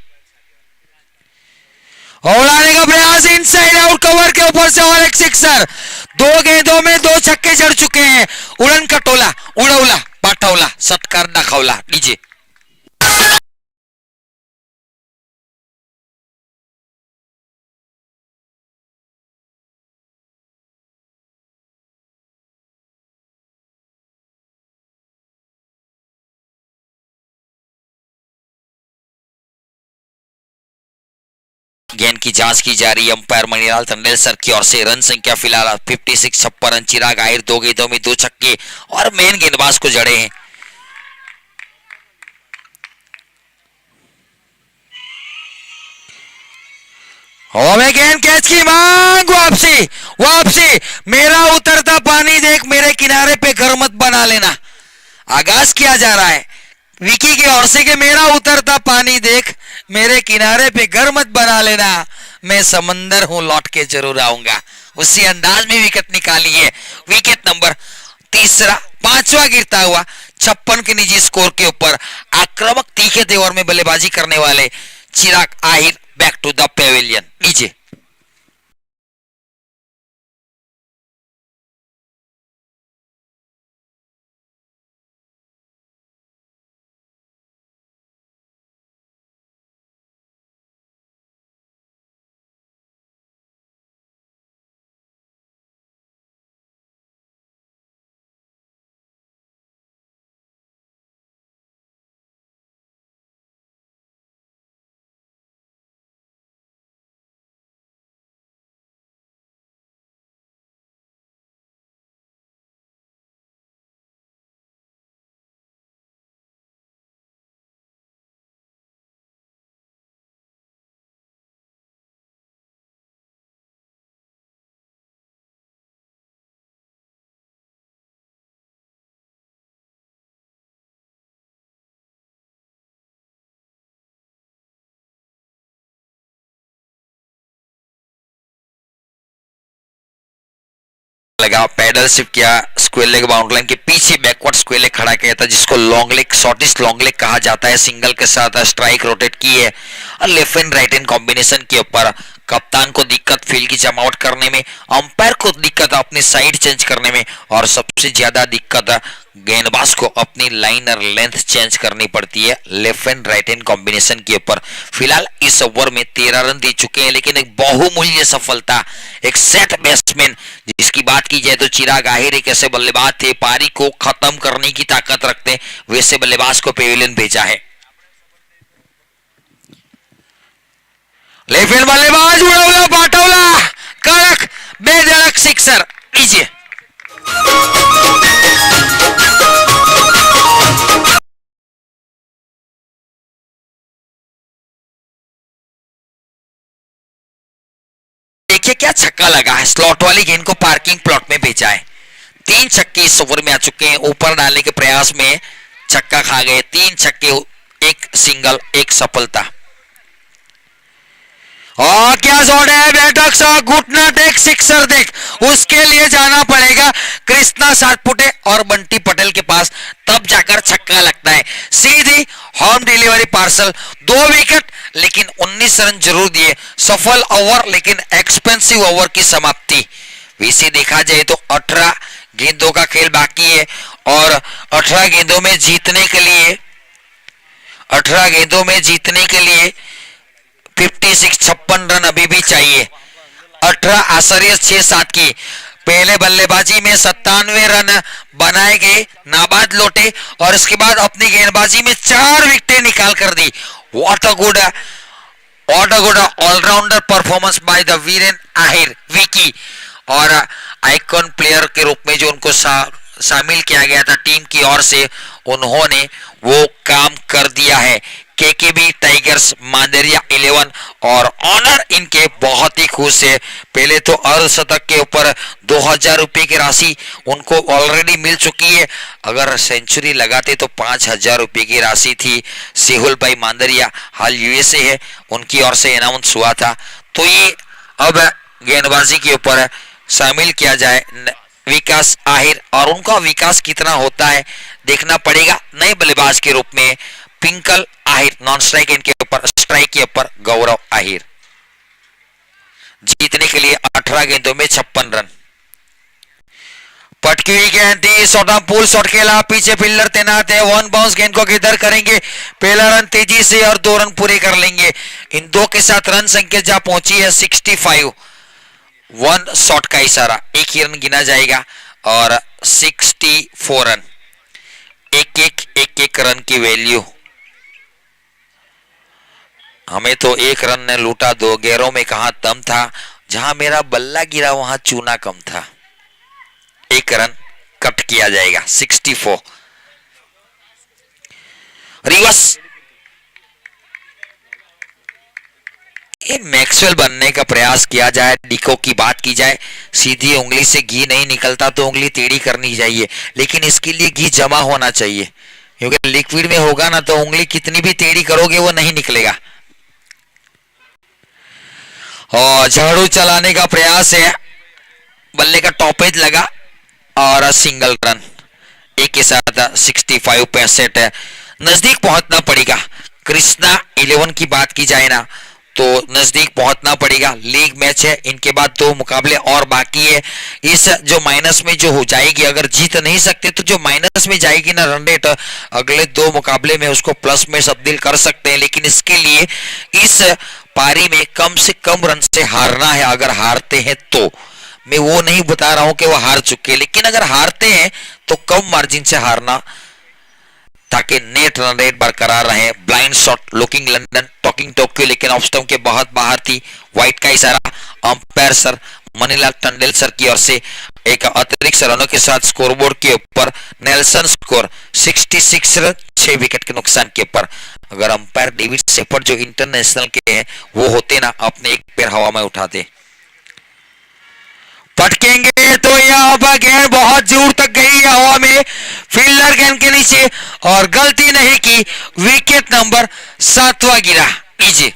उड़ाने का प्रयास, इनसाइड आउट कवर के ऊपर से और एक सिक्सर। 2 गेंदों में 2 छक्के जड़ चुके हैं। उड़न कटोला, उड़वला, पाठवला, सत्कार दाखवला। डीजे गेंद की जांच की जा रही है अंपायर मणिलाल टंडेल सर की ओर से। रन संख्या फिलहाल 56, 56 रन। चिराग आहिर 2 गेंदों में 2 छक्के और मेन गेंदबाज को जड़े हैं। हमें गेंद कैच की मांग, वापसी वापसी। मेरा उतरता पानी देख, मेरे किनारे पे घर मत बना लेना। आगाज किया जा रहा है विकी की ओर से कि मेरा उतरता पानी देख, मेरे किनारे पे घर मत बना लेना, मैं समंदर हूं, लौट के जरूर आऊंगा। उसी अंदाज में विकेट निकाली है। विकेट नंबर तीसरा, 5वां गिरता हुआ 56 के निजी स्कोर के ऊपर आक्रामक तीखे तेवर में बल्लेबाजी करने वाले Chirag Ahir back to the pavilion. नीचे लगा, पैडल शिफ्ट किया, स्क्वायर लेग बाउंड्री लाइन के पीछे बैकवर्ड स्क्वायर लेग खड़ा किया था, जिसको long leg, shortest long leg कहा जाता है। सिंगल के साथ स्ट्राइक रोटेट की है और left and right and combination के ऊपर कप्तान को दिक्कत फील्ड की जमावट करने में, अंपायर को दिक्कत अपनी साइड चेंज करने में और सबसे ज्यादा दिक्कत गेंदबाज को अपनी लाइन और लेंथ चेंज करनी पड़ती है left and right and combination के ऊपर। फिलहाल इस ओवर में 13 रन दे चुके हैं, लेकिन एक बहुमूल्य सफलता, एक सेट बैट्समैन जिसकी बात की जाए तो चिराग आहिर एक ऐसे बल्लेबाज थे पारी को खत्म करने की ताकत रखते, वैसे बल्लेबाज को पेविलियन भेजा है। लेफ्ट हैंड बल्लेबाज उड़वला, पाठवला, कड़क बेधड़क सिक्सर। लीजिए देखिए क्या छक्का लगा है, स्लॉट वाली गेंद को पार्किंग प्लॉट में भेजा है। 3 छक्के इस ओवर में आ चुके हैं, ऊपर डालने के प्रयास में छक्का खा गए। 3 छक्के, 1 सिंगल, 1 सफलता। और क्या शॉट है, बैठक सा घुटना टेक सिक्सर देख, उसके लिए जाना पड़ेगा कृष्णा सातपुटे और बंटी पटेल के पास, तब जाकर छक्का लगता है। सीधी होम डिलीवरी पार्सल, 2 विकेट लेकिन 19 रन जरूर दिए। सफल ओवर लेकिन एक्सपेंसिव ओवर की समाप्ति। वैसे देखा जाए तो 18 गेंदों का खेल बाकी है और 18 गेंदों में जीतने के लिए 56 रन अभी भी चाहिए। 18 आश्चर्य 6-7 की पहले बल्लेबाजी में 97 रन बनाए गए, नाबाद लौटे और इसके बाद अपनी गेंदबाजी में 4 विकेटें निकाल कर दी। What a good allrounder performance by the Viren Ahir Vicky, और आइकॉन प्लेयर के रूप में जो उनको शामिल किया गया था टीम की ओर से, उन्होंने वो काम कर दिया है। केकेबी टाइगर्स, मांदेरिया 11 और ऑनर इनके बहुत ही खुश है। पहले तो अर्धशतक के ऊपर 2000 रुपए की राशि उनको ऑलरेडी मिल चुकी है, अगर सेंचुरी लगाते तो 5000 रुपए की राशि थी। सेहुल भाई मांदेरिया हाल यूएसए है, उनकी ओर से अनाउंस हुआ था, तो ये अब गेंदबाजी के ऊपर शामिल किया जाए विकास आहिर, और उनका विकास कितना होता है देखना पड़ेगा। नए बल्लेबाज के रूप में पिंकल आहिर, नॉन स्ट्राइक इनके ऊपर, स्ट्राइक के ऊपर गौरव आहिर। जीतने के लिए 18 गेंदों में 56 रन। पटकी हुई गेंद थी, शॉट ऑन पुल शॉट खेला, पीछे फील्डर तैनात है, वन बाउंस गेंद को किधर करेंगे, पहला रन तेजी से और 2 रन पूरे कर लेंगे। इन 2 के साथ रन संख्या जहां पहुंची है 65। 1 शॉट का इशारा, एक ही रन गिना जाएगा और 64 रन, एक रन की वैल्यू। हमें तो 1 रन ने लूटा, 2 गेरों में कहां दम था, जहां मेरा बल्ला गिरा वहां चूना कम था। 1 रन कट किया जाएगा। 64 रिवर्स। ये मैक्सवेल बनने का प्रयास किया जाए, डिको की बात की जाए, सीधी उंगली से घी नहीं निकलता तो उंगली टेढ़ी करनी चाहिए, लेकिन इसके लिए घी जमा होना चाहिए, क्योंकि लिक्विड में होगा ना तो उंगली कितनी भी टेढ़ी करोगे वो नहीं निकलेगा। और झाड़ू चलाने का प्रयास है, बल्ले का टॉपेज लगा और सिंगल रन। एक के साथ 65 65 है, नजदीक पहुंचना पड़ेगा। कृष्णा 11 की बात की जाए ना तो नजदीक पहुंचना पड़ेगा। लीग मैच है, इनके बाद 2 मुकाबले और बाकी है। इस जो माइनस में जो हो जाएगी, अगर जीत नहीं सकते तो जो माइनस में जाएगी ना रन रेट, अगले 2 मुकाबले में उसको प्लस में तब्दील कर सकते हैं, लेकिन इसके लिए इस पारी में कम से कम रन से हारना है। अगर हारते हैं तो, मैं वो नहीं बता रहा हूं कि वो हार चुके, लेकिन अगर हारते हैं तो कम मार्जिन से हारना, ताकि नेट रन रेट बरकरार रहे। Blind shot looking London talking Tokyo, लेकिन ऑफ स्टंप के बहुत बाहर थी। व्हाइट का इशारा, umpire sir Manilal Tandel sir की ओर से एक अतिरिक्त रनों के साथ स्कोरबोर्ड के ऊपर नेल्सन स्कोर 66 रन 6 विकेट के नुकसान के ऊपर। अगर अंपायर डेविड शेफर्ड जो इंटरनेशनल के हैं वो होते ना, अपने एक पैर हवा में उठाते। पटकेंगे तो यहां पर गेंद बहुत दूर तक गई हवा में, फील्डर गेंद के नीचे और गलती नहीं की, विकेट नंबर 7वां गिरा। इजी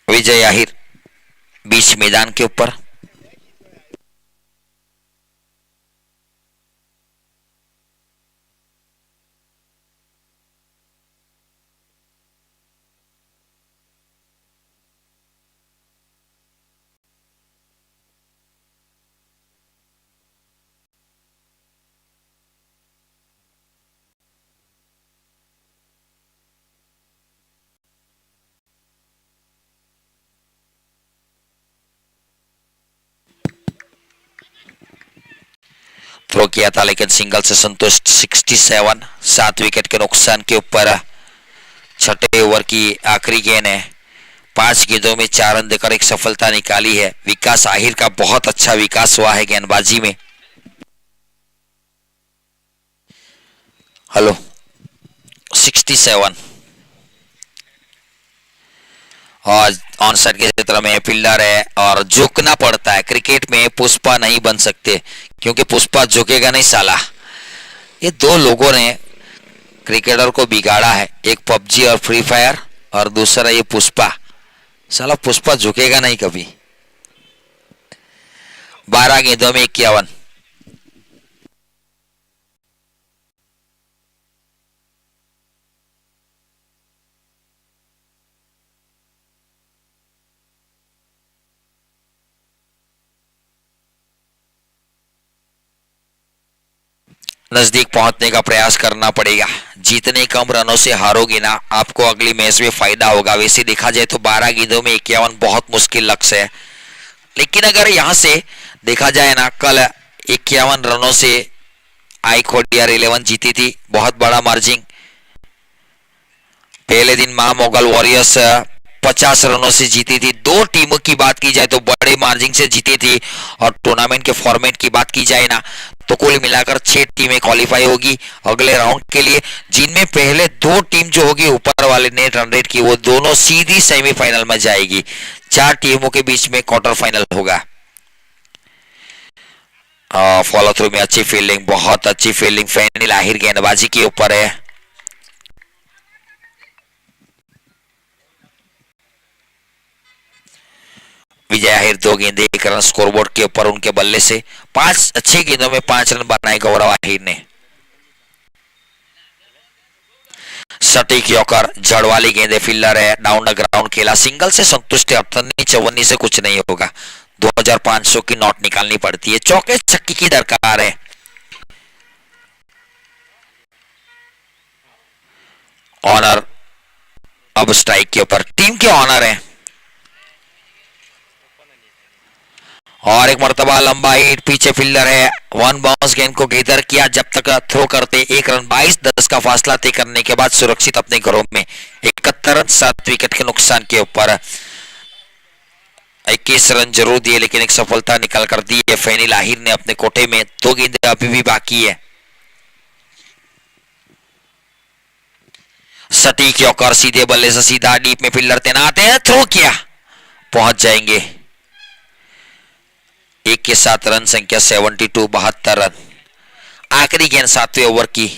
विजय आहिर बीच मैदान के ऊपर। थ्रो किया था लेकिन सिंगल से संतुष्ट। 67 7 विकेट के नुकसान के ऊपर। छठे ओवर की आखिरी गेंद है, 5 गेंदों में 4 रन देकर एक सफलता निकाली है। विकास आहिर का बहुत अच्छा विकास हुआ है गेंदबाजी में। हेलो 67 और ऑन साइड के क्षेत्र में फील्डर है और झुकना पड़ता है। क्रिकेट में पुष्पा नहीं बन सकते, क्योंकि पुष्पा झुकेगा नहीं साला। ये 2 लोगों ने क्रिकेटर को बिगाड़ा है, एक पबजी और फ्री फायर और दूसरा ये पुष्पा। साला पुष्पा झुकेगा नहीं कभी। 12 गेंदों में 51। नजदीक पहुंचने का प्रयास करना पड़ेगा। जीतने कम रनों से हारोगे ना, आपको अगली मैच में फायदा होगा। वैसे देखा जाए तो 12 गेंदों में 51 बहुत मुश्किल लक्ष्य है, लेकिन अगर यहां से देखा जाए ना, कल 51 रनों से आई खोडियार 11 जीती थी, बहुत बड़ा मार्जिन। पहले दिन महामोगल वॉरियर्स 50 रनों से जीती थी। दो टीमों की बात की जाए तो बड़े मार्जिन से जीती थी, और टूर्नामेंट के फॉर्मेट की बात की जाए ना तो कुल मिलाकर 6 टीमें क्वालिफाई होगी अगले राउंड के लिए, जिनमें पहले 2 टीम जो होगी ऊपर वाले ने रन रेट की, वो दोनों सीधी सेमीफाइनल में जाएगी। 4 टीमों के बीच में क्वार्टर फाइनल होगा। फॉलो थ्रू में अच्छी फील्डिंग, बहुत अच्छी फील्डिंग, फैनिल आहिर गेंदबाजी के ऊपर है। विजय आहिर 2 गेंदे 1 रन स्कोरबोर्ड के ऊपर उनके बल्ले से। 5 अच्छी गेंदों में 5 रन बनाए गौरव आहिर ने। सटीक यॉर्कर, जड़ वाली गेंदे, फील्डर है, डाउन द ग्राउंड खेला, सिंगल से संतुष्ट है, 58 से कुछ नहीं होगा। 2500 की नोट निकालनी पड़ती है, चौके छक्के की दरकार है। ऑनर अब स्ट्राइक के ऊपर, टीम के ऑनर है। और एक मर्तबा लंबा हिट, पीछे फील्डर है, 1 बाउंस गेंद को गीदर किया, जब तक थ्रो करते 1 रन, 22-10 का फासला तय करने के बाद सुरक्षित अपने घरों में 71 रन 7 विकेट के नुकसान के ऊपर। 21 रन जरूर दिए लेकिन एक सफलता निकाल कर दी है फैनिल आहिर ने अपने कोटे में। 2 गेंदें अभी भी बाकी है। सटीक यॉर्कर, सीधे बल्ले से सीधा, डीप में फील्डर तैनात है, थ्रो किया, पहुंच जाएंगे। 1 के साथ रन संख्या 72, 72 रन। आखिरी गेंद 7वें ओवर की।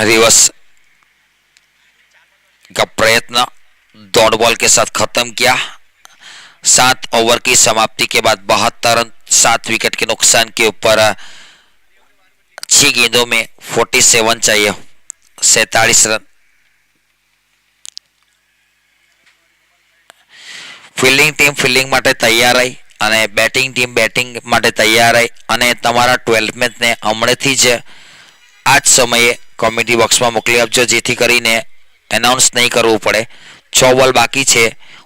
रिवर्स का प्रयत्न डॉट बॉल के साथ खत्म किया। 7 ओवर की समाप्ति के बाद 72 रन 7 विकेट के नुकसान के ऊपर। 6 गेंदों में 47 चाहिए, 47 रन। ફિલ્ડિંગ ટીમ ફિલ્ડિંગ માટે તૈયાર રહી અને બેટિંગ ટીમ બેટિંગ માટે તૈયાર રહી અને તમારા 12 મેચને હમણાંથી જ આ જ સમયે કોમેડી બોક્સમાં મોકલી આપજો, જેથી કરીને એનાઉન્સ નહીં કરવું પડે। 6 બોલ બાકી છે।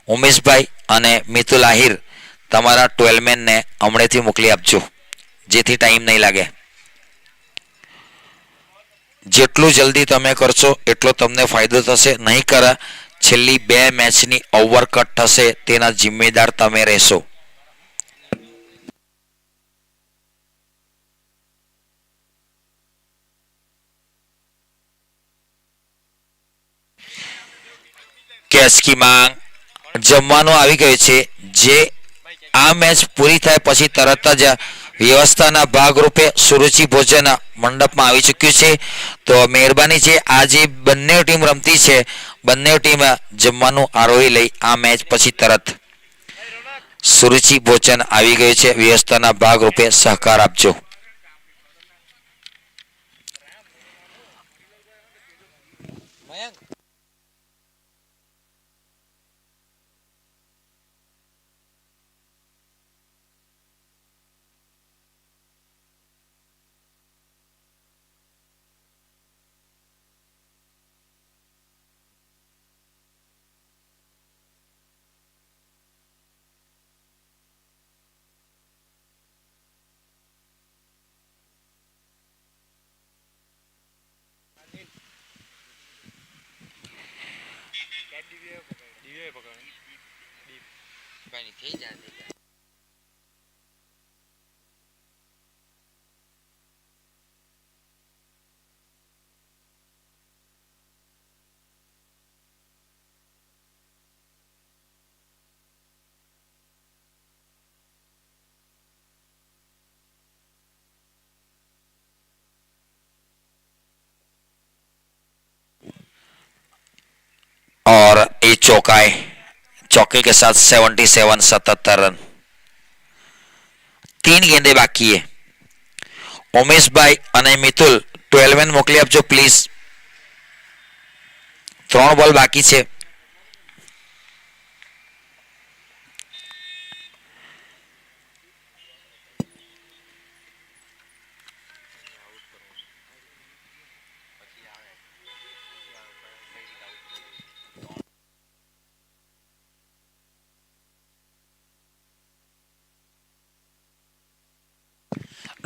ઉમેશભાઈ અને મિતુલ આહિર તમારા 12 મેનને હમણાંથી મોકલી આપજો, જેથી ટાઈમ નહીં લાગે। જેટલું જલ્દી તમે કરશો એટલો તમને ફાયદો થશે, નહીં કરે છેલ્લી 2 મેચની ઓવર કટ થશે, તેના જિમ્મેદાર તમે રહેશો। કેશ की માંગ, જમવાનું આવી ગયું છે, જે આ મેચ પૂરી થાય પછી તરત જ વ્યવસ્થાના ભાગરૂપે સુરુચિ ભોજન મંડપમાં આવી ચૂક્યું છે। તો મહેરબાની છે, આ જે બંને ટીમ રમતી છે, બંને ટીમ જમવાનું આરોહી લઈ આ મેચ પછી તરત સુરુચિ ભોજન આવી ગયું છે, વ્યવસ્થાના ભાગરૂપે સહકાર આપજો। और ये चौका है, चौके के साथ 77 77 रन। 3 गेंदे बाकी है। उमेश भाई અને મિતુલ 12 મેન મોકલી આપજો પ્લીઝ। 3 બોલ બાકી છે।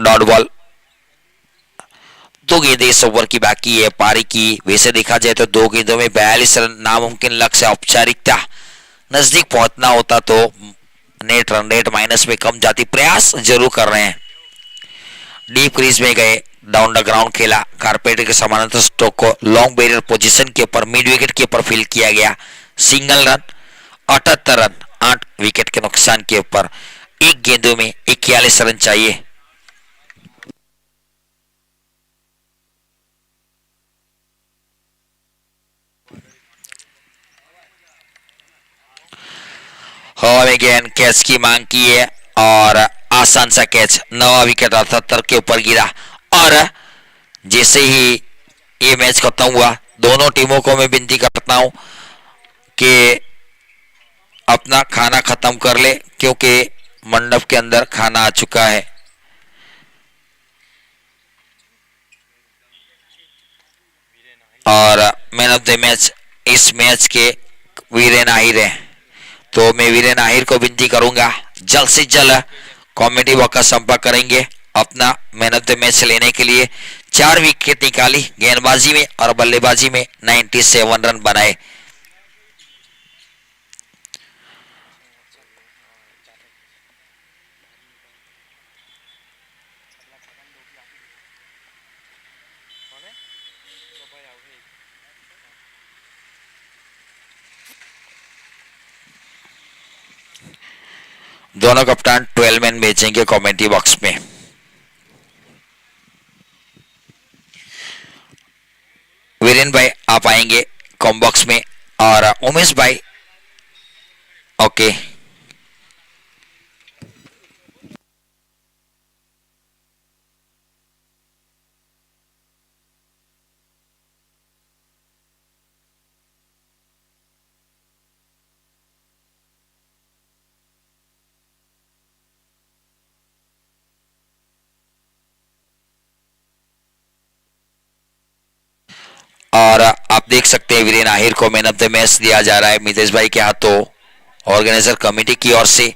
Dot ball. 2 गेंदें इस ओवर की बाकी है पारी की। वैसे देखा जाए तो 2 गेंदों में 42 रन नामुमकिन लक्ष्य। औपचारिकता नजदीक पहुंचना होता तो नेट रन रेट माइनस में कम जाती। प्रयास जरूर कर रहे हैं। डीप क्रीज में गए, डाउन द ग्राउंड खेला। कारपेट के समानांतर स्ट्रोक को लॉन्ग बैरियर पोजीशन के ऊपर मिड विकेट के ऊपर फील किया गया। सिंगल रन 78 रन 8 विकेट के नुकसान के ऊपर। 1 गेंदों में 41 रन चाहिए। हवा में गेंद कैच की मांग की है और आसान सा कैच 9वां विकेट 78 के ऊपर गिरा। और जैसे ही ये मैच खत्म हुआ, दोनों टीमों को मैं विनती करता हूं कि अपना खाना खत्म कर ले, क्योंकि मंडप के अंदर खाना आ चुका है। और मैन ऑफ द मैच इस मैच के वीरेन आहिर है। तो मैं वीरेन आहिर को विनती करूंगा जल्द से जल्द कॉमेडी वॉक का संपर्क करेंगे अपना मैन ऑफ द मैच लेने के लिए। 4 विकेट निकाली गेंदबाजी में और बल्लेबाजी में 97 रन बनाए। दोनों कप्तान 12 मैन भेजेंगे कमेंट्री बॉक्स में। वीरेन भाई आप आएंगे कॉम बॉक्स में और उमेश भाई ओके। और आप देख सकते हैं वीरेन आहिर को मैन ऑफ द मैच दिया जा रहा है मितेश भाई के हाथों ऑर्गेनाइजर कमेटी की ओर से।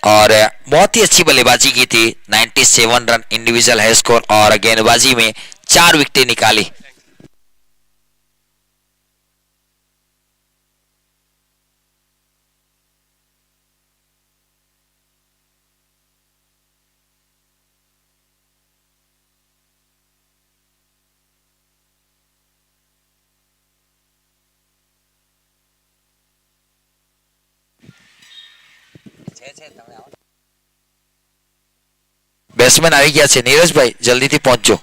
और बहुत ही अच्छी बल्लेबाजी की थी। 97 रन इंडिविजुअल है स्कोर और गेंदबाजी में 4 विकेटें निकाली। બેટ્સમેન આવી ગયા છે નીરજભાઈ, જલ્દીથી પહોંચજો।